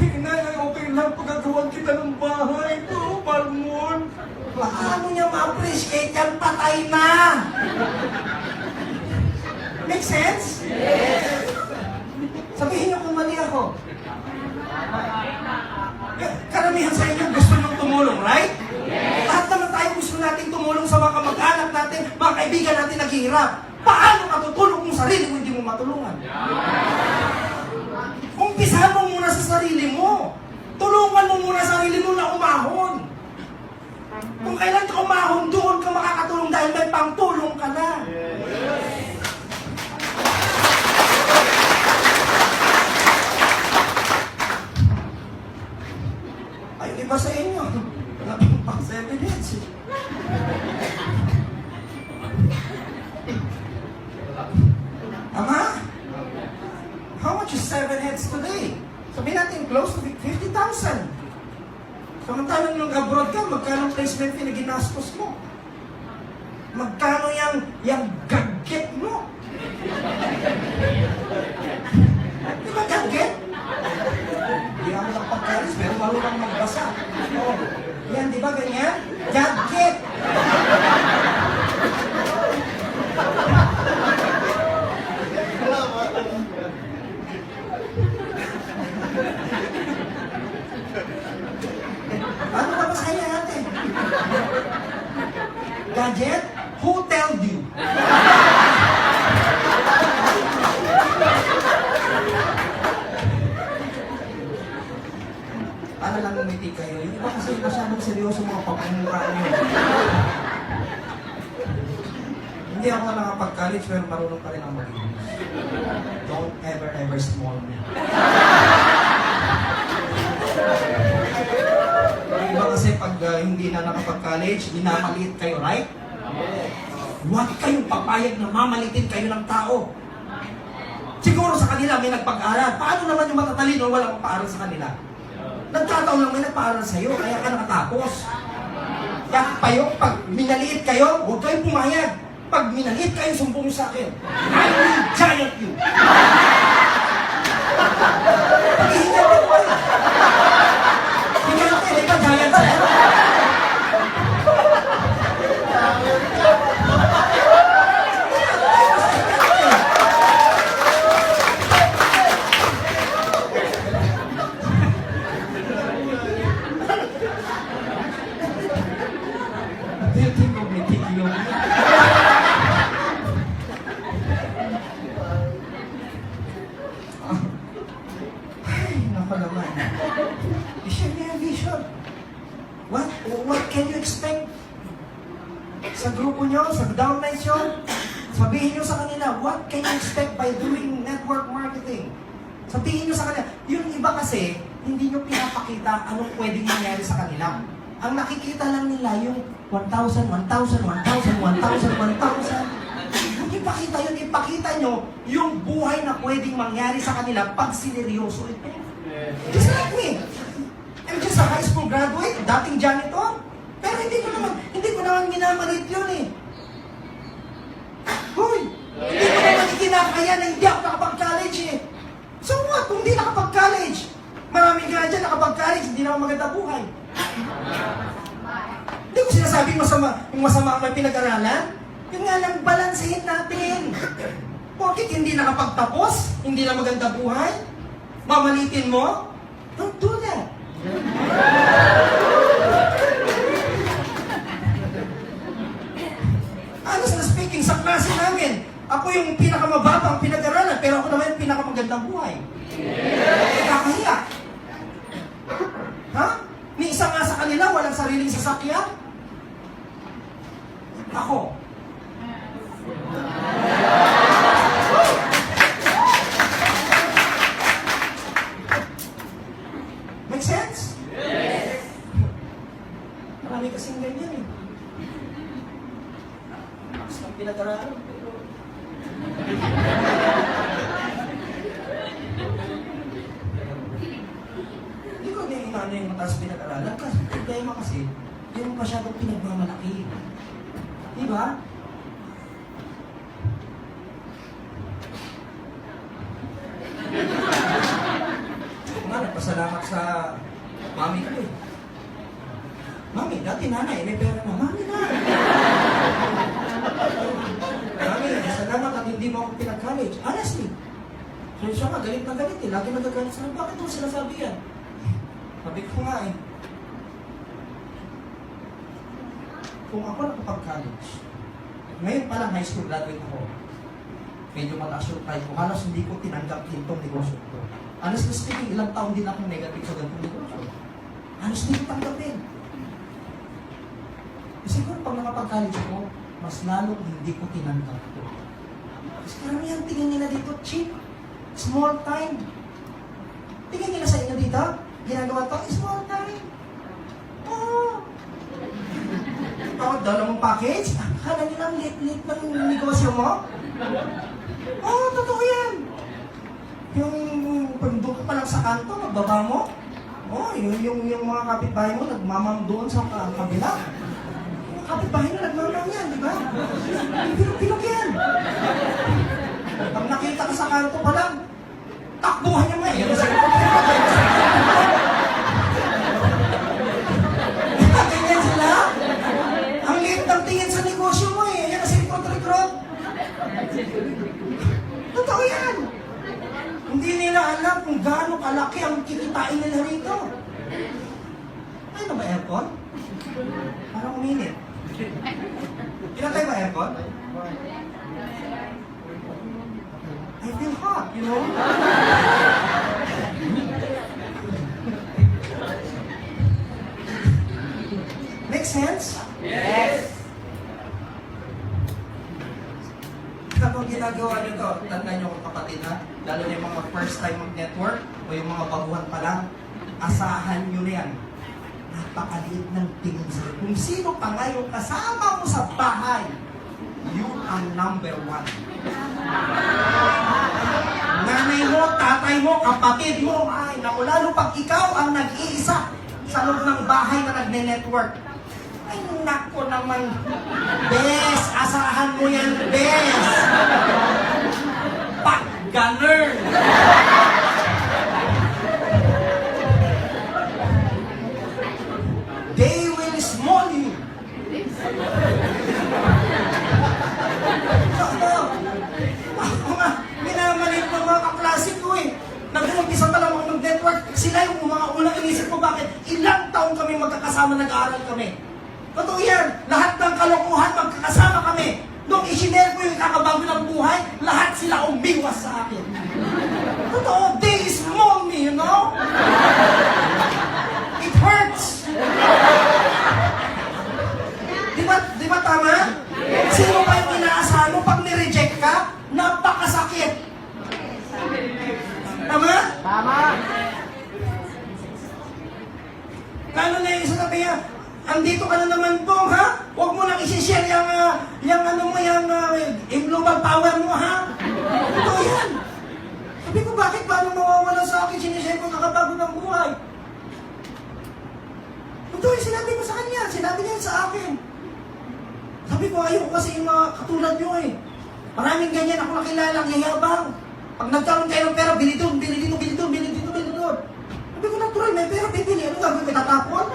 Inay, okay lang pagkagawan kita ng bahay ko, Palmon. Paano niya ma-appreciate yan? Patay na! Make sense? Yes! Sabihin niyo kung mali ako. Karamihan sa inyo gusto nyo tumulong, right? Yes. Lahat naman tayo gusto natin tumulong sa mga kamag-anak natin, mga kaibigan natin naghihirap. Paano ka tutulong kung sarili mo hindi mo matulungan? Umpisahan mo muna sa sarili mo. Tulungan mo muna sa sarili mo na umahon. Kung kailan ka umahon, doon ka makakatulong dahil may pangtulong ka na. Ay, iba sa inyo. Wala pang 7 heads. Ama? How much is 7 heads today? Sabihin natin, close to 50,000. Samantalang nung abroad ka, magkano placement fee na ginastos mo? Magkano yung gadget mo? Di ba gadget? Hindi ako lang pagkaris, pero marunong magbasa. Oh, yan, di ba ganyan? Gadget! Ano ba sa kanya natin? Gadget? Who told you? Ano lang umiti kayo? Yung iba kasi masyadong seryoso mga pagmumura niyo. Hindi ako nakapag-college pero marunong pa rin ang mag-English. Don't ever small me. Yung iba kasi pag hindi na nakapag-college, minamaliit kayo, right? Huwag kayong papayag na mamalitin kayo ng tao. Siguro sa kanila may nagpag-aral. Paano naman yung matatalino walang pag-aaral sa kanila? Nagkataon lang may nagpaaral sa'yo, kaya ka nakatapos. Kaya kayo, pag minaliit kayo, huwag kayong pumayag. Pag minaliit kayo, sumbong sa akin. I will giant you. Pag-ihingan mo ko eh. Hingante, di ba giant sa'yo? What can you expect? Sa grupo nyo, sa downlines nyo, sabihin nyo sa kanila, what can you expect by doing network marketing? Sabihin nyo sa kanila, yung iba kasi, hindi nyo pinapakita anong pwedeng mangyari sa kanila. Ang nakikita lang nila yung 1,000, 1,000, 1,000, 1,000, 1,000. Kung ipakita yun, ipakita nyo yung buhay na pwedeng mangyari sa kanila pag sineryoso ito. Just like me. I'm just a high school graduate, dating janitor. Pero hindi ko naman minamalit yun eh. Hoy, hindi ko naman ikinakaya na hindi ako nakapag-college eh. So what, kung hindi nakapag-college? Maraming nga dyan nakapag-college, hindi na ako maganda buhay. Hindi ko sinasabing yung masama ang may pinag-aralan. Yung nga lang, balansehin natin. Bakit hindi nakapagtapos? Hindi na maganda buhay? Mamalitin mo? Don't do that. Honestly speaking, sa klase namin, ako yung pinakamababang pinag-aralan, pero ako naman yung pinakamagandang buhay. Kakahiya. Ha? May isa nga sa kanila, walang sariling sasakyan. Ako, pinag-aralan. Pero... Hindi ko na inaano yung mataas pinag-aralan. Kasi problema kasi, yung masyadong pinagmamalaki. Di ba? Ako nga, nagpasalamat sa mami ko eh. Mami, dati nanay, may pera na. Mami na! Mami, salamat at hindi mo ako pinag-college. Honestly. So siya nga, galit na galit eh. Lagi nagagalit sa akin. Bakit mo sinasabi yan? Sabi ko nga eh. Kung ako nakapag-college, ngayon pa lang high school graduate ako, medyo mataas yung type ko. Halos hindi ko tinanggap itong negosyo ko. Honestly speaking, ilang taon din akong negative sa ganitong negosyo. Halos hindi ko tanggapin. Siguro pag nakapag-college ako, mas lalo hindi ko tinanggap ito. Kasi karamihan tingin nila dito, cheap, small time. Tingin nila sa inyo dito, ginagawa to, small time. Oh. Tawag daw ng package, akala nila ang lit-lit ng negosyo mo? Oh, totoo yan. Yung pagduk ka pa lang sa kanto, magbaba mo. Oh, yung mga kapitbahay mo, nagmamam doon sa kabila. Kapitbahay na nagmamang yan, di ba? Pilog-pilog yan. Pag nakita ka sa kanto pa lang, takbuhan niya nga eh. Ganyan sila. Ang liit ng tingin sa negosyo mo eh. Yan kasi recruit. Totoo yan. Hindi nila alam kung gaano kalaki ang kikitain nila rito. Ay na ba aircon? Parang uminit. Pinatay ba aircon? I feel hot, you know? Make sense? Yes! Kapag ginagawa nyo to, tandaan nyo kung kapatid ha, lalo na yung mga first time mag-network o yung mga baguhan pa lang, asahan nyo na yan. Napakaliit ng tingin sa'yo. Kung sino pa nga yung kasama mo sa bahay, yun ang number one. Nanay mo, tatay mo, kapatid mo, ay, naku, lalo pag ikaw ang nag-iisa sa loob ng bahay na nagne-network. Ay, naku naman, bes, asahan mo yan, bes. Pag ganun. They will small you. Ako nga, minamalit ng mga kaklase ko eh. Nag-uumpisa pa lang ako mag-network. Sila yung mga unang inisip ko bakit ilang taon kami magkakasama nag-aaral kami. Totoo yan. Lahat ng kalokohan magkakasama kami. Nung isinare ko yung kakabago ng buhay, lahat sila umiwas sa akin. Totoo, they small me, you know? It hurts. Di ba tama? Sino pa yung inaasahan mo pag nireject ka? Napakasakit. Tama? Tama. Lalo na yung sabi niya, andito ka na naman po, ha? Huwag mo nang isi-share yung ano mo, yung global power mo, ha? Ito yan. Sabi ko, bakit ba nung mawawala sa akin, sinishare ko nakabago ng buhay? Ito yung sinabi ko sa kanya, sinabi niya sa akin. Sabi ko, ayoko kasi yung mga katulad nyo eh. Maraming ganyan ako nakilala, yayabang. Pag nagkaroon kayo ng pera, bili doon, bili dito, bili doon, bili dito, bili doon. Sabi ko, natural, may pera, bibili. Ano gagawin, may tatapon?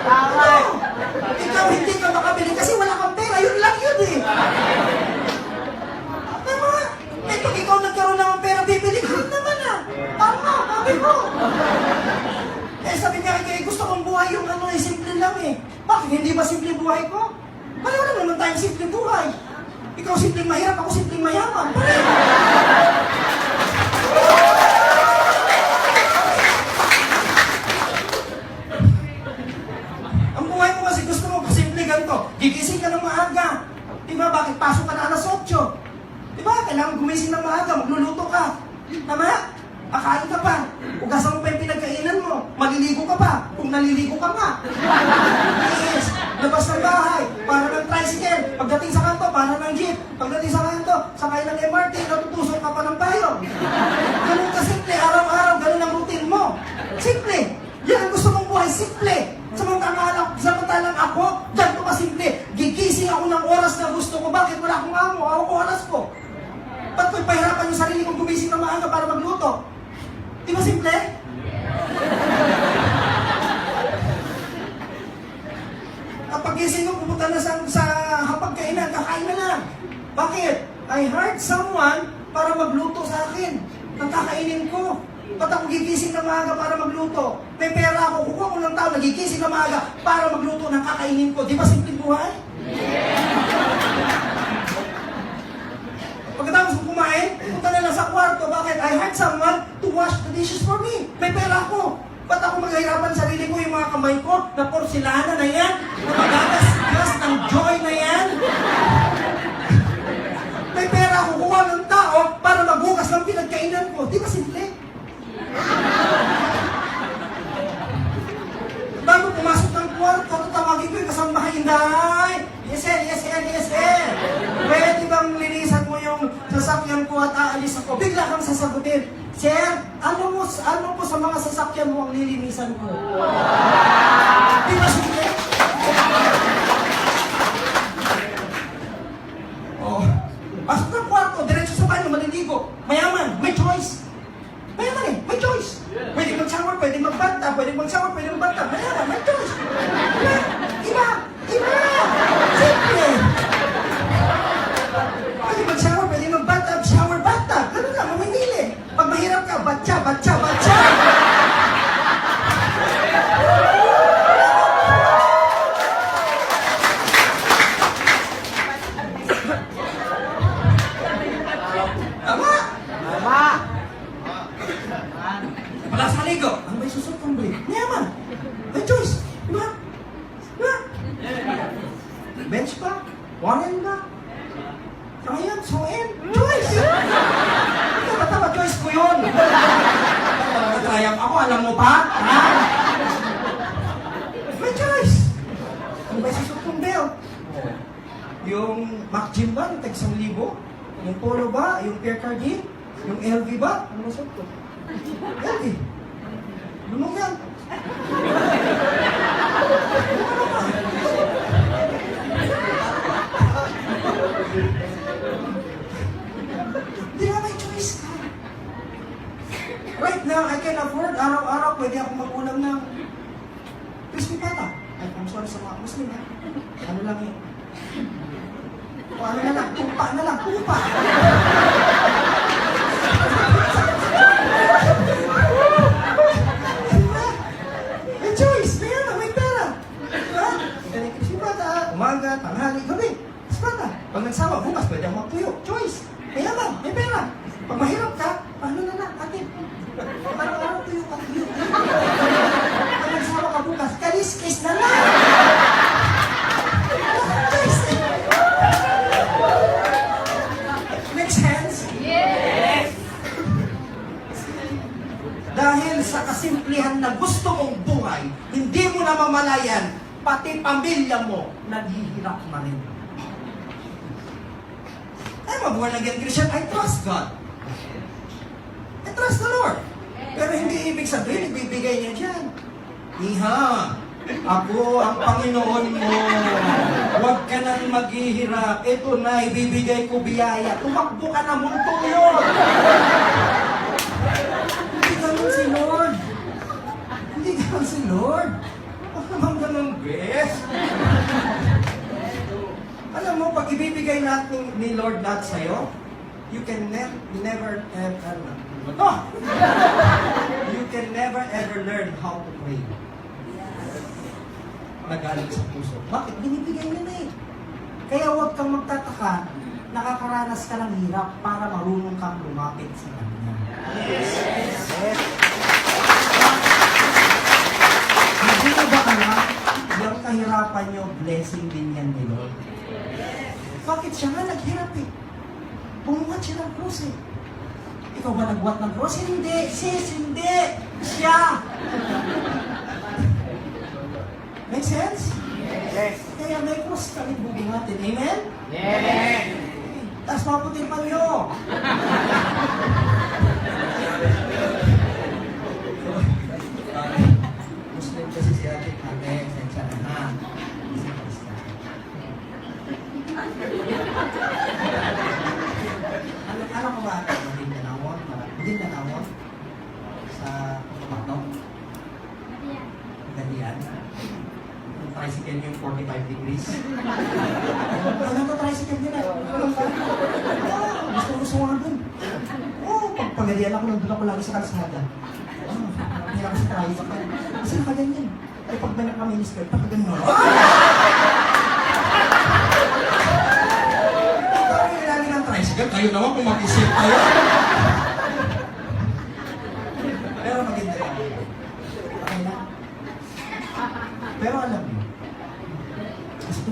Tama. Ikaw hindi ka makabili kasi wala kang pera, yun lang yun eh. Tama. Eh kung ikaw nagkaroon lang ng pera, bibili ka naman ah. Tama, sabi ko. Eh sabi niya, gusto kong buhay yung ano eh, simple lang eh. Bakit hindi ba simple buhay ko? Pareho naman tayong simple buhay. Ikaw simpleng mahirap, ako simpleng mayaman. Pareho. Ang buhay mo kasi gusto mo simple ganito. Gigising ka ng maaga. Diba? Bakit pasok ka na alas 8? Diba? Kailangan gumising ng maaga, magluluto ka. Tama? Kakain ka pa. Ugasan mo pa yung pinagkainan mo. Maliligo ka pa. Kung naliligo ka nga. Yes. Labas ng bahay. Para ng tricycle. Pagdating sa kanto, para ng jeep. Pagdating sa kanto, sakay ng MRT, natutusok ka pa ng payong. Ganun ka simple, araw-araw, ganun ang routine mo. Simple. Yan ang gusto mong buhay, simple. Samantalang ako, dyan ko simple. Gigising ako ng oras na gusto ko. Bakit? Wala akong amo, ako oras ko. Ba't ko'y pahirapan yung sarili kong gumising ng maaga para magluto? Di ba simple? Kapag gising ko, pupunta na sa hapagkainan, kakain na lang. Bakit? I hired someone para magluto sa akin. Ang kakainin ko. Ba't ako gigising na maaga para magluto? May pera ako, kukuha ko ng tao, nagigising na maaga para magluto ng kakainin ko. Di ba simpleng buhay? Pagkatapos ko kumain, punta na lang sa kwarto. Bakit? I hired someone to wash the dishes for me. May pera ako. Ba't ako maghahirapan sarili ko, yung mga kamay ko, na porcelana na yan, na magagasgas ng joy na yan? May pera ako, kuha ng tao para maghugas ng pinagkainan ko. Di ba simple? Bago pumasok ng kwarto, tatawagin ko yung kasambahay, Inday! Yes, sir, yes, sir, yes, sir! Pwede bang linisan mo yung sasakyan ko at aalis ako? Bigla kang sasagutin, Sir, ano po sa mga sasakyan mo ang lilinisan ko? Di ba simple? Oh, pasok ng kwarto, diretso sa banyo, maliligo. Mayaman, may choice. Mayaman eh, may choice. Pwede mag-shower, pwede magbanta, pwede mag-shower, pwede magbanta. Mayaman, may choice. Iba! Simple! Pwede mag-shower, pwede magbanta, shower, banta. Ganun lang, mamimili. Pag mahirap ka, batsa. Tama? Wala sa ligo. Ano ba yung susot kong break? Mayaman. May choice. Diba? Bench pa? One ba? Ngayon, suin. Choice! Tama, choice ko yun. Nagtrayang ako, alam mo pa? Ha? May choice. Ano ba yung susot kong belt? Yung Mac Jim ba? Yung tag-1,000? Yung Polo ba? Yung Pierre Cardin? Yung LV ba? Ano ba susot ko? LV. Lumong yan. Hindi na may choice ka. Right now, I can afford, araw-araw, pwede ako mag-ulam ng crispy pata. Ay, I'm sorry sa mga Muslim, ha? Ano lang yun? O ano na lang, tupa na lang, tupa. May choice, may pera. Diba? Pwede crispy pata, umaga, tanghali, gabi. Pata. Pag nagsawa, bukas, pwede ako magtuyo. Choice. Mayaman, may pera. Pag mahirap ka, paano na lang, ate? Araw-araw tuyo ka, tuyo. Pag nagsawa ka bukas, kalis-kis na lang. Choice. Make sense? Yes! Dahil sa kasimplihan na gusto mong buhay, hindi mo na mamalayan, pati pamilya mo, naghihirap na rin. I'm a born again Christian. I trust God. I trust the Lord. Pero hindi ibig sabihin, ibibigay niya dyan. Iha, ako ang Panginoon mo. Huwag ka nang maghihirap. Ito na, ibibigay ko biyaya. Tumakbo ka na mundo yun. Hindi ganun si Lord. Hindi ganun si Lord. Huwag naman ganun, bes. Alam mo, pag ibibigay lahat ni Lord lahat sa'yo, you can never ever you can never ever learn how to pray. Nagaling sa puso. Bakit? Binibigay niya na eh. Kaya huwag kang magtataka, nakakaranas ka ng hirap para marunong kang lumapit sa Kanya. Yes. Hindi na ba alam, yung kahirapan nyo, blessing din yan ni Lord? Bakit siya nga naghirap eh? Bumuhat siya ng krus eh. Ikaw ba nagbuhat ng krus? Hindi, sis, hindi. Siya. Make sense? Yes. Kaya yan, may cross kami bubuhatin. Amen? Yes! Tapos maputin pa nyo. Muslim kasi si Ate Ate, sensya na ha. Ano ko ba? Magindanawon? Sa Pagpatok? Ganyan. Yung tricycle yung 45 degrees. Ano to tricycle nila? Gusto nga dun. Pag pagadian ako, nandun ako lagi sa kalsada. Hindi ako sa tricycle. Kasi nakaganyan. Ay, pag may naka-minister, pagkaganyan ako. Parang ilalagay ng tricycle. Kayo naman kung mag-isip kayo. Pero maganda yan. Okay na. Pero alam mo,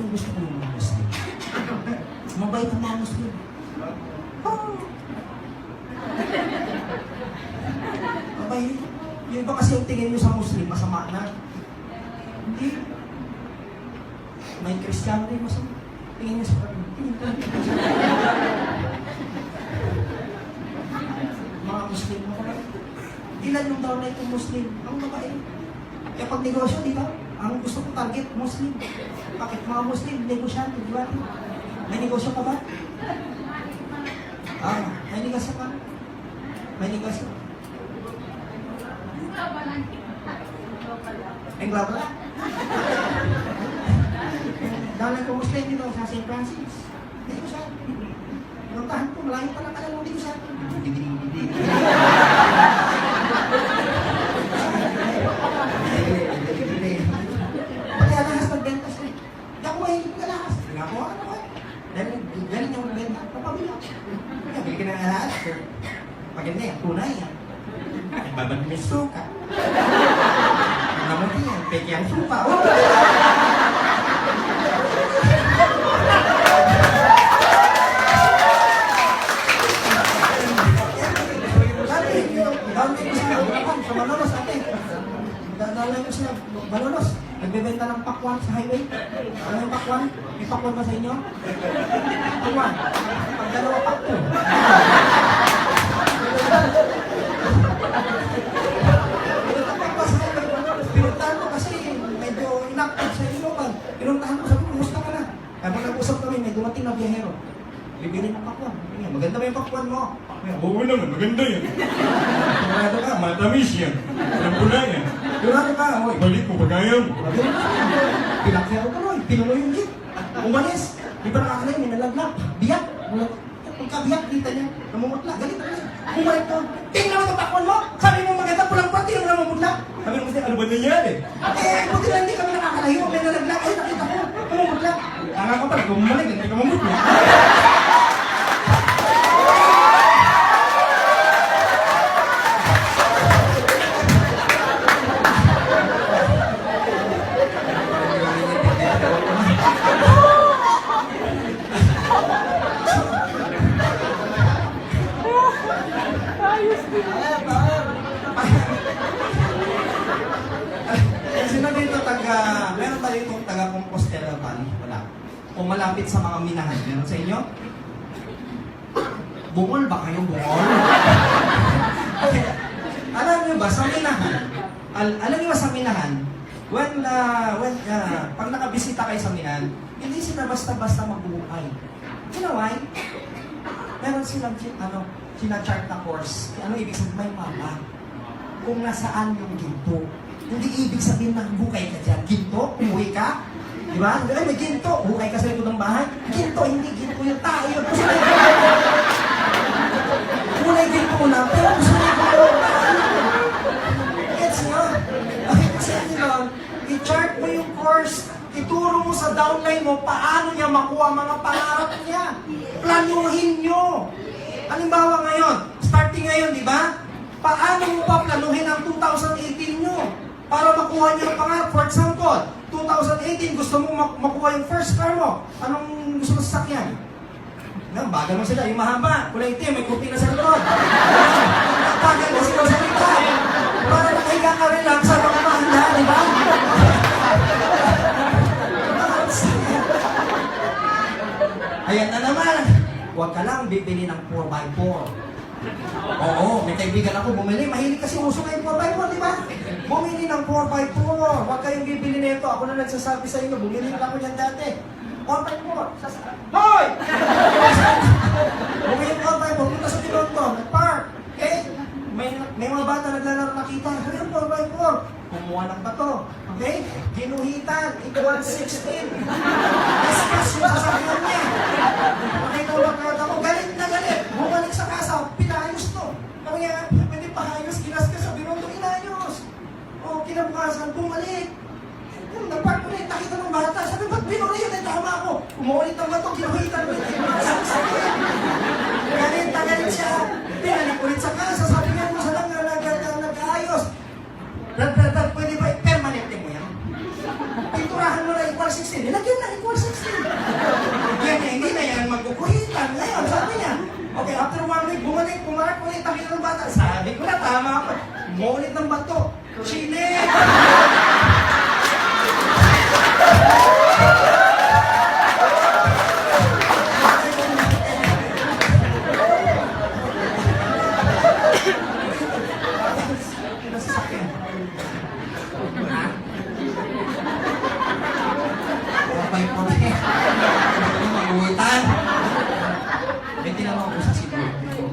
gusto ko yung mga Muslim. Mabait ang mga Muslim. Mabait. Yung iba kasi yung tingin nyo sa Muslim, masama na. Hindi. May Kristiyano rin masama. Tingin nyo sa mga Muslim mo ka. Ilan yung daw na itong Muslim? Ang mabait. Kaya pag negosyo, di ba? Ang gusto ko target, Muslim. Bakit mga Muslim, negosyante, di ba? May negosyo ka ba? May negosyo ka? May negosyo? Ang global lang. Dalan ko Muslim dito sa St. Francis. Hindi ko siya. Puntahan ko, malayo pa lang alam mo dito siya. Pati alahas magbenta siya. Hindi ako mahilig ng alahas. Hindi ako, ano ko. Dahil galing yung magbenta, papabila. Kaya bili ka ng alahas. Maganda yan, tunay yan. Nagbabag may suka. Ang namuti yan, peke ang suka. Sa Malolos, ate. Dadalay ko sila, Malolos. Nagbebenta ng pakwan sa highway. Ano yung pakwan? May pakwan ba sa inyo? Pakwan. Pag dalawa pakto. Pinuntahan ko kasi medyo inactive sa Ilocan. Pinuntahan ko, sabi ko, kumusta ka na? Habang nag-usap kami, may dumating na biyahero. Bibili ng pakwan. Maganda ba yung pakwan mo? Oo naman, maganda yan. Sigurado ka, Matamis yan. Alam ko na yan. sigurado ka, oy. Balik mo pa kaya mo. Pinakyaro ka rin, pinuno yung jeep. Umalis. Di ba nakakalain, may nalaglag. Biyak. Pagkabiyak, kita niya, namumutla. Galit na rin. Bumalik ko. Tingnan mo itong takwan mo. Sabi mo maganda, pulang pati yung namumutla. Sabi mo kasi, ano ba nangyari? Buti na hindi kami nakakalayo. May nalaglag. Ay, nakita ko. Namumutla. Tanga ka pala, bumalik. Hindi ka mamutla. Sinabi ito meron tayo itong taga-Compostela Valley. Wala. Kung malapit sa mga minahan, meron sa inyo? Bungol ba kayo? Bungol? Okay. Alam niyo ba, sa minahan, alam niyo ba sa minahan, pag nakabisita kayo sa minahan, hindi sila basta-basta magbuhay. You know why? Meron silang sinachart na course. Ano ibig sabihin? May mapa. Kung nasaan yung ginto. Hindi ibig sabihin na hukay ka dyan. Ginto, umuwi ka. Di ba? Ay, may ginto. Hukay ka sa likod ng bahay. Ginto, hindi ginto yung tayo. Gusto na yung kulay ginto mo lang, pero gusto na yung tayo. Gets nyo? Kasi nyo, i-chart mo yung course. Ituro mo sa downline mo paano niya makuha mga pangarap niya. Planuhin nyo. Halimbawa ngayon, starting ngayon, di ba? Paano mo pa planuhin ang 2018 nyo? Para makuha niyo ang pangarap. For example, 2018, gusto mo makuha yung first car mo. Anong gusto mo sa sakyan? Bagal mo sila, yung mahaba, kulay itim, may kupi na sa likod. Bagal na sila sa likod. Para nakahiga ka relax sa mga mahanda, di ba? Ayan na naman. Huwag ka lang bibili ng 4x4. Oo, may kaibigan ako bumili. Mahilig kasi uso kayo 4x4, di ba? Bumili ng 4x4. Huwag kayong bibili nito. Ako na nagsasabi sa inyo, bumili na ako niyan dati. 4x4. Hoy! Bumili ng 4x4. Punta sa Toronto. Nag-park. Okay? May mga bata naglalaro nakita. Ano yung 4x4? Kumuha ng bato. Okay? Ginuhitan. Ito 116. Discuss yung sasakyan niya. Nakita ko lang ako. Galit na galit. Bumalik sa kasa. Pinayos to. Kaya nga, pwede paayos. Ginaskas sa binondo. Inayos. O, kinabukasan. Bumalik. Nagpark ulit. Nakita ng bata. Sabi, ba't binuli yun? Ay, tama ako. Umuulit ang bato. Ginuhitan ulit. Galit na galit siya. Pinalik ulit sa kasa. Sabi nga mo sa lang nag-aayos. Dad, pwede ba permanente mo yan? Pinturahan mo na equal 16. Nilagyan na equal 16. Yan, hindi na yan magkukuhitan. Ngayon, sabi niya, okay, after 1 week, bumalik, pumarap ulit, takita ng bata. Sabi ko na, tama ako. Umuulit ng bato. Chile! May tinanong ako sa siguro.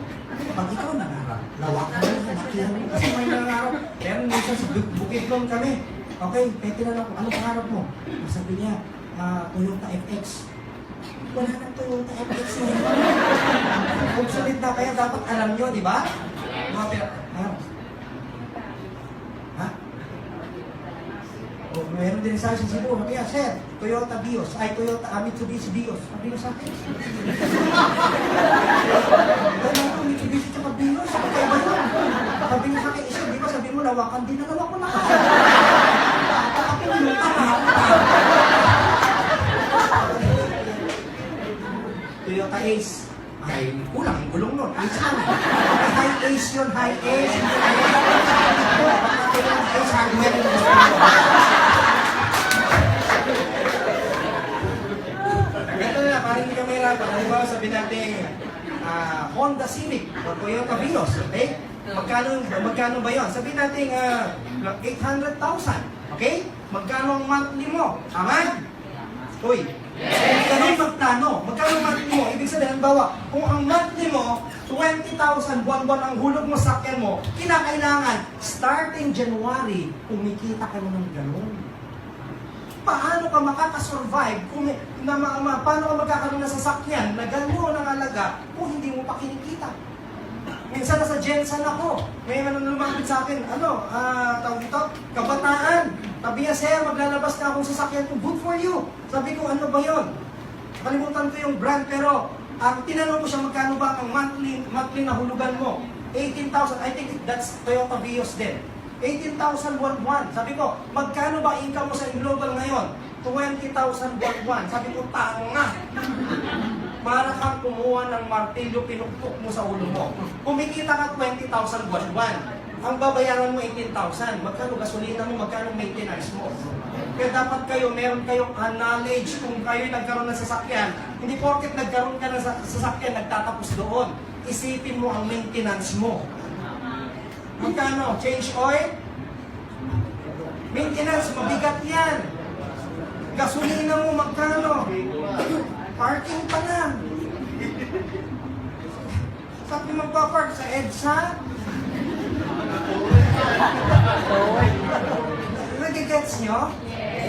Pag ikaw nangarap, lawakan mo, nakihan mo. Kasi may nangarap. Pero minsan sa Bukidnon kami. Okay, may tinanong ko, ano pangarap mo? Sabi niya, Toyota FX. Wala nang Toyota FX na yun. Obsolete na, kaya dapat alam nyo, di ba? Mga pera, ha? O, meron din sa Cebu. Kaya, sir, Toyota Vios. Ay, Toyota, Mitsubishi Vios. Sabi ko sa akin. Kaya ko, Mitsubishi tsaka Vios. Kaya ba yun? Sabi ko sa akin, isa, di ba sabi mo, lawakan din. Nalawa ko na kasi. Ako yung Toyota Ace. Ay, kulang ang gulong nun. Ace lang. High Ace yun, high Ace. Ace hardware yun. Ganito na, parang hindi ka mahirapan. Halimbawa, sabi natin, Honda Civic o Toyota Vios, okay? Magkano ba yun? Sabi natin, 800,000, okay? Magkano ang monthly mo? Tama? Uy, ganun magplano. Magkano ang monthly mo? Ibig sabihin, bawa, kung ang monthly mo, 20,000 buwan-buwan ang hulog mo sa akin mo, kinakailangan, starting January, kumikita ka mo ng ganun. Paano ka makakasurvive paano ka magkakaroon ng sasakyan na gano'n ang alaga kung hindi mo pa kinikita? Minsan nasa Jensen ako, may lumapit sa akin, tawag dito, kabataan. Sabi niya, sir, maglalabas na akong sasakyan ko, good for you. Sabi ko, ano ba yun? Kalimutan ko yung brand, pero tinanong ko siya, magkano ba ang monthly na hulugan mo? 18,000, I think that's Toyota Vios din. 18,000 buwan-buwan. Sabi ko, magkano ba income mo sa global ngayon? 20,000 buwan-buwan. Sabi ko, tanga. Para kang kumuha ng martilyo, pinukpok mo sa ulo mo. Kumikita ka 20,000 buwan-buwan. Ang babayaran mo 18,000. Magkano gasolina mo, magkano maintenance mo. Kaya dapat meron kayong knowledge kung kayo nagkaroon ng sasakyan. Hindi porket nagkaroon ka ng sasakyan, nagtatapos doon. Isipin mo ang maintenance mo. Magkano? Change oil? Maintenance, mabigat yan. Gasolina mo, magkano? Parking pa lang. Saan ka magpapark? Sa EDSA? Nagigets nyo?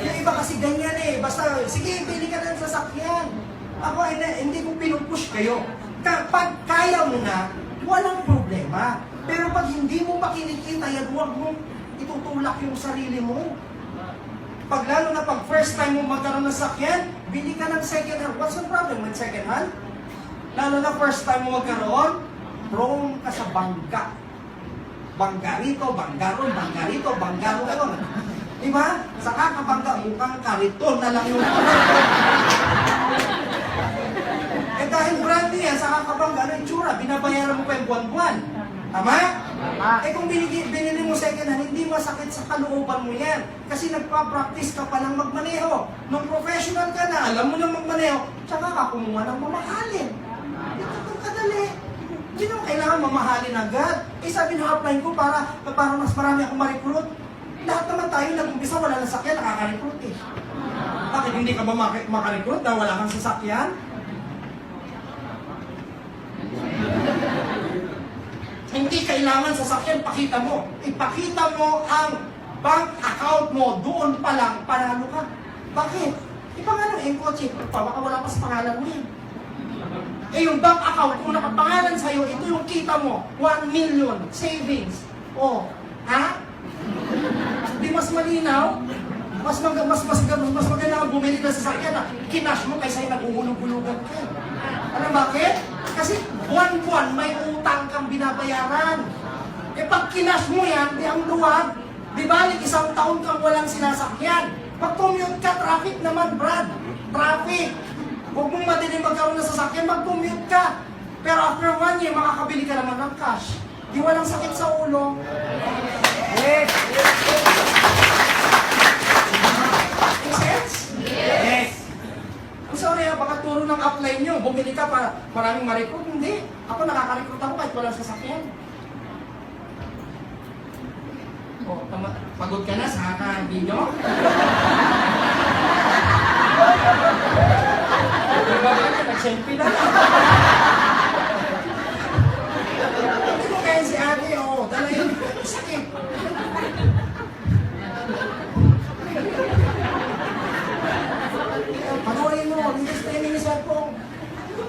Yung iba kasi ganyan eh. Basta, sige, pili ka ng sasakyan. Ako, hindi ko pinupush kayo. Pag kaya mo na, walang problema. Pero pag hindi mo pa kinikita yan, huwag mong itutulak yung sarili mo. Pag lalo na pag first time mo magkaroon ng sakyan, bili ka ng second hand. What's the problem with second hand? Lalo na first time mo magkaroon, prone ka sa bangga. Bangga rito, bangga ron, bangga rito, bangga ron. Diba? Sa kakabangga, mukhang kariton na lang yung dahil brand yan, sa kakabangga, ano yung tsura? Binabayaran mo pa yung buwan-buwan. Tama? Eh kung binili mo second hand, hindi masakit sa kalooban mo yan. Kasi nagpa-practice ka pa lang magmaneho. Nung professional ka na, alam mo na magmaneho, tsaka ka kumuha ng mamahalin. Ito kadali. Hindi naman kailangan mamahalin agad. Eh sabi ng upline ko, para mas marami akong ma-recruit. Lahat naman tayo nag-umpisa, wala na sakyan, nakaka-recruit eh. Bakit hindi ka ba maka-recruit na wala kang sasakyan? Hindi kailangan sasakyan, pakita mo. Ipakita mo ang bank account mo, doon pa lang, panalo ka. Bakit? Ipangalan yung kotse, baka wala pa sa pangalan mo yan. Eh yung bank account, kung nakapangalan sa'yo, ito yung kita mo, 1 million savings. Oh, ha? Di mas malinaw? Mas maganda ang bumili ka sa sasakyan na kinash mo kaysa yung nag-uhulog-hulugan ka. Alam bakit? Kasi buwan-buwan may utang kang binabayaran. Eh pag kinash mo yan, di ang luwag. Di balik, isang taon kang walang sinasakyan. Pag commute ka, traffic naman, Brad. Traffic. Huwag mong madilim magkaroon ng sasakyan, mag-commute ka. Pero after 1 year, makakabili ka naman ng cash. Di walang sakit sa ulo. Yes! Make sense? Yes! I'm sorry baka turo ng upline nyo, bumili ka para maraming ma-recruit. Hindi. Ako nakaka-recruit ako kahit walang sasakyan. O, pagod ka na sa kaka-video? Diba ba? Nag-selfie na. Hindi mo kaya si ate, dala yun. Sakit. Panoorin mo, hindi streaming ni cellphone.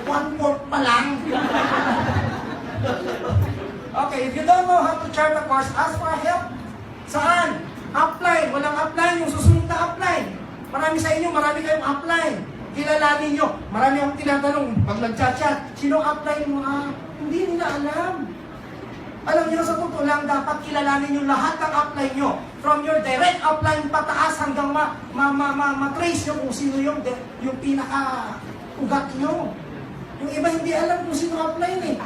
1/4 pa lang. Okay, if you don't know how to chart a course, ask for help. Saan? Upline. Walang upline. Yung susunod na upline. Marami sa inyo, marami kayong upline. Kilalanin nyo. Marami akong tinatanong pag nag-chat-chat, sino upline mo? Hindi nila alam. Alam nyo, sa totoo lang, dapat kilalanin nyo lahat ng upline nyo. From your direct upline pataas hanggang ma-trace nyo kung sino yung pinaka-ugat nyo. Yung iba hindi alam kung sino upline eh.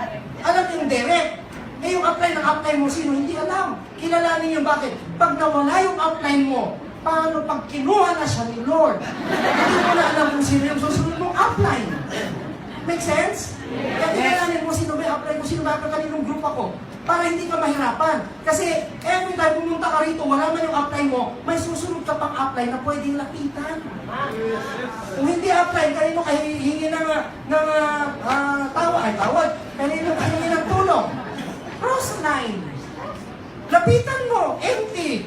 Alam yung direct. Eh yung upline ng upline mo, sino? Hindi alam. Kilalanin nyo bakit? Pag nawala yung upline mo, paano pag kinuha na siya ni Lord? Hindi mo na alam kung sino yung susunod mong upline. Make sense? Kaya kilalanin mo sino ba yung upline mo, sino ba yung kaninong group ako. Para hindi ka mahirapan. Kasi every time pumunta ka rito, wala man yung upline mo, may susunod ka pang upline na pwedeng lapitan. Kung hindi upline, kanino ka hihingi ng tawad, kanino ka hihingi ng tulong. Cross line. Lapitan mo, empty.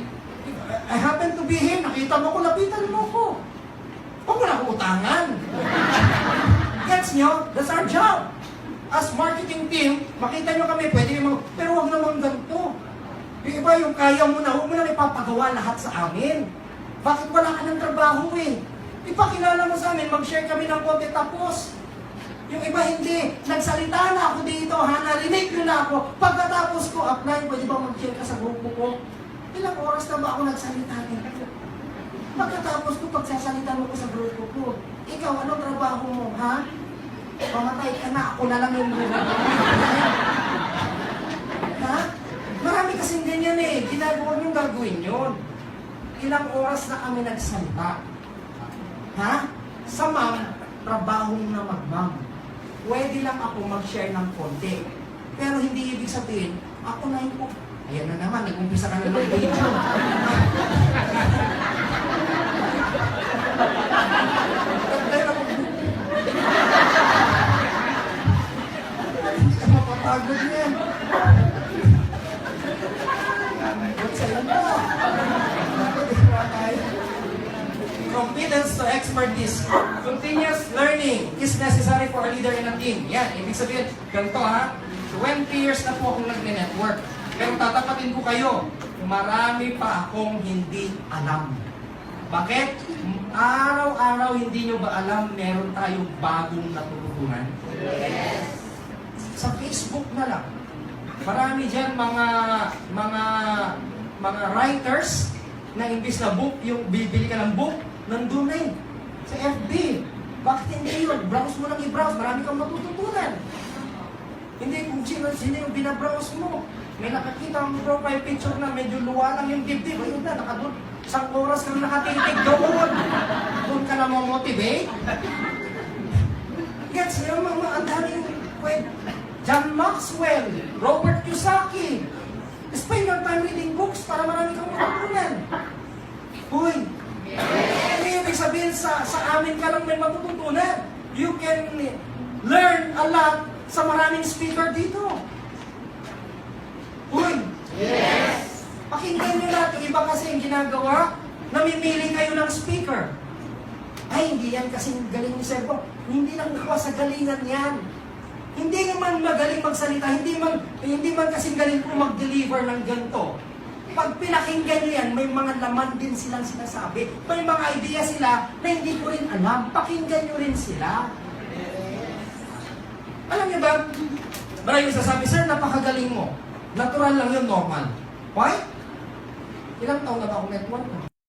I happen to be him, nakita mo ko, lapitan mo ko. Huwag mo na ako utangan. Gets nyo? That's our job. As marketing team, makita nyo kami, pwede naman, pero huwag naman ganito. Yung iba, yung kaya mo na, huwag mo na ipapagawa lahat sa amin. Bakit wala ka ng trabaho eh? Ipakilala mo sa amin, mag-share kami ng konti, tapos. Yung iba hindi, nagsalita na ako dito, narinig nyo na ako. Pagkatapos ko, apply, pwede ba mag-share ka sa grupo ko? Ilang oras na ba ako nagsalita dito? Pagkatapos ko, pagsasalita mo ko sa grupo ko, ikaw, anong trabaho mo, ha? Pamatay ka na, ako na lang yung ha? Marami kasing ganyan eh. Ginagawa nyo gagawin yun. Ilang oras na kami nagsalita. Ha? Sa ma'am, trabaho na mag-ma'am. Pwede lang ako mag-share ng konti. Pero hindi ibig sabihin, ako na yung ayan na naman, nag-umpisa ka na ng video. Mapapagod yan. What's sa'yo na? Competence to expertise. Continuous learning is necessary for a leader in a team. Yan, ibig sabihin, ganito ha, 20 years na po akong nagne-network. Pero tatapatin ko kayo, marami pa akong hindi alam. Bakit? Araw-araw hindi nyo ba alam meron tayong bagong natutunan? Yes. Sa Facebook na lang. Marami dyan mga writers na imbis na book, yung bibili ka ng book, nandun na sa FB. Bakit hindi yun? Browse mo lang i-browse, marami kang matututunan. Hindi kung sino yung binabrowse mo. may nakakita ang profile picture na medyo luwa lang yung dibdib. Ayun na, nakadun. Isang oras kang nakatitig doon. Doon ka na motivate. Gets niyo, ang daming kwento. John Maxwell, Robert Kiyosaki. Spend your time reading books para marami kang matutunan. Uy, ano yung ibig sabihin sa amin ka lang may matututunan? You can learn a lot sa maraming speaker dito. Uy! Yes! Pakinggan nyo lahat. Yung iba kasi yung ginagawa, namimili kayo ng speaker. Ay, hindi yan kasi galing ni Sir Bob. Hindi lang nakuha sa galingan yan. Hindi naman magaling magsalita, hindi man kasing galing po mag-deliver ng ganito. Pag pinakinggan nyo yan, may mga laman din silang sinasabi. May mga idea sila na hindi ko rin alam. Pakinggan nyo rin sila. Alam niyo ba, maraming sasabi, Sir, napakagaling mo. Natural lang yun, normal. Why? Ilang taon na ba akong network?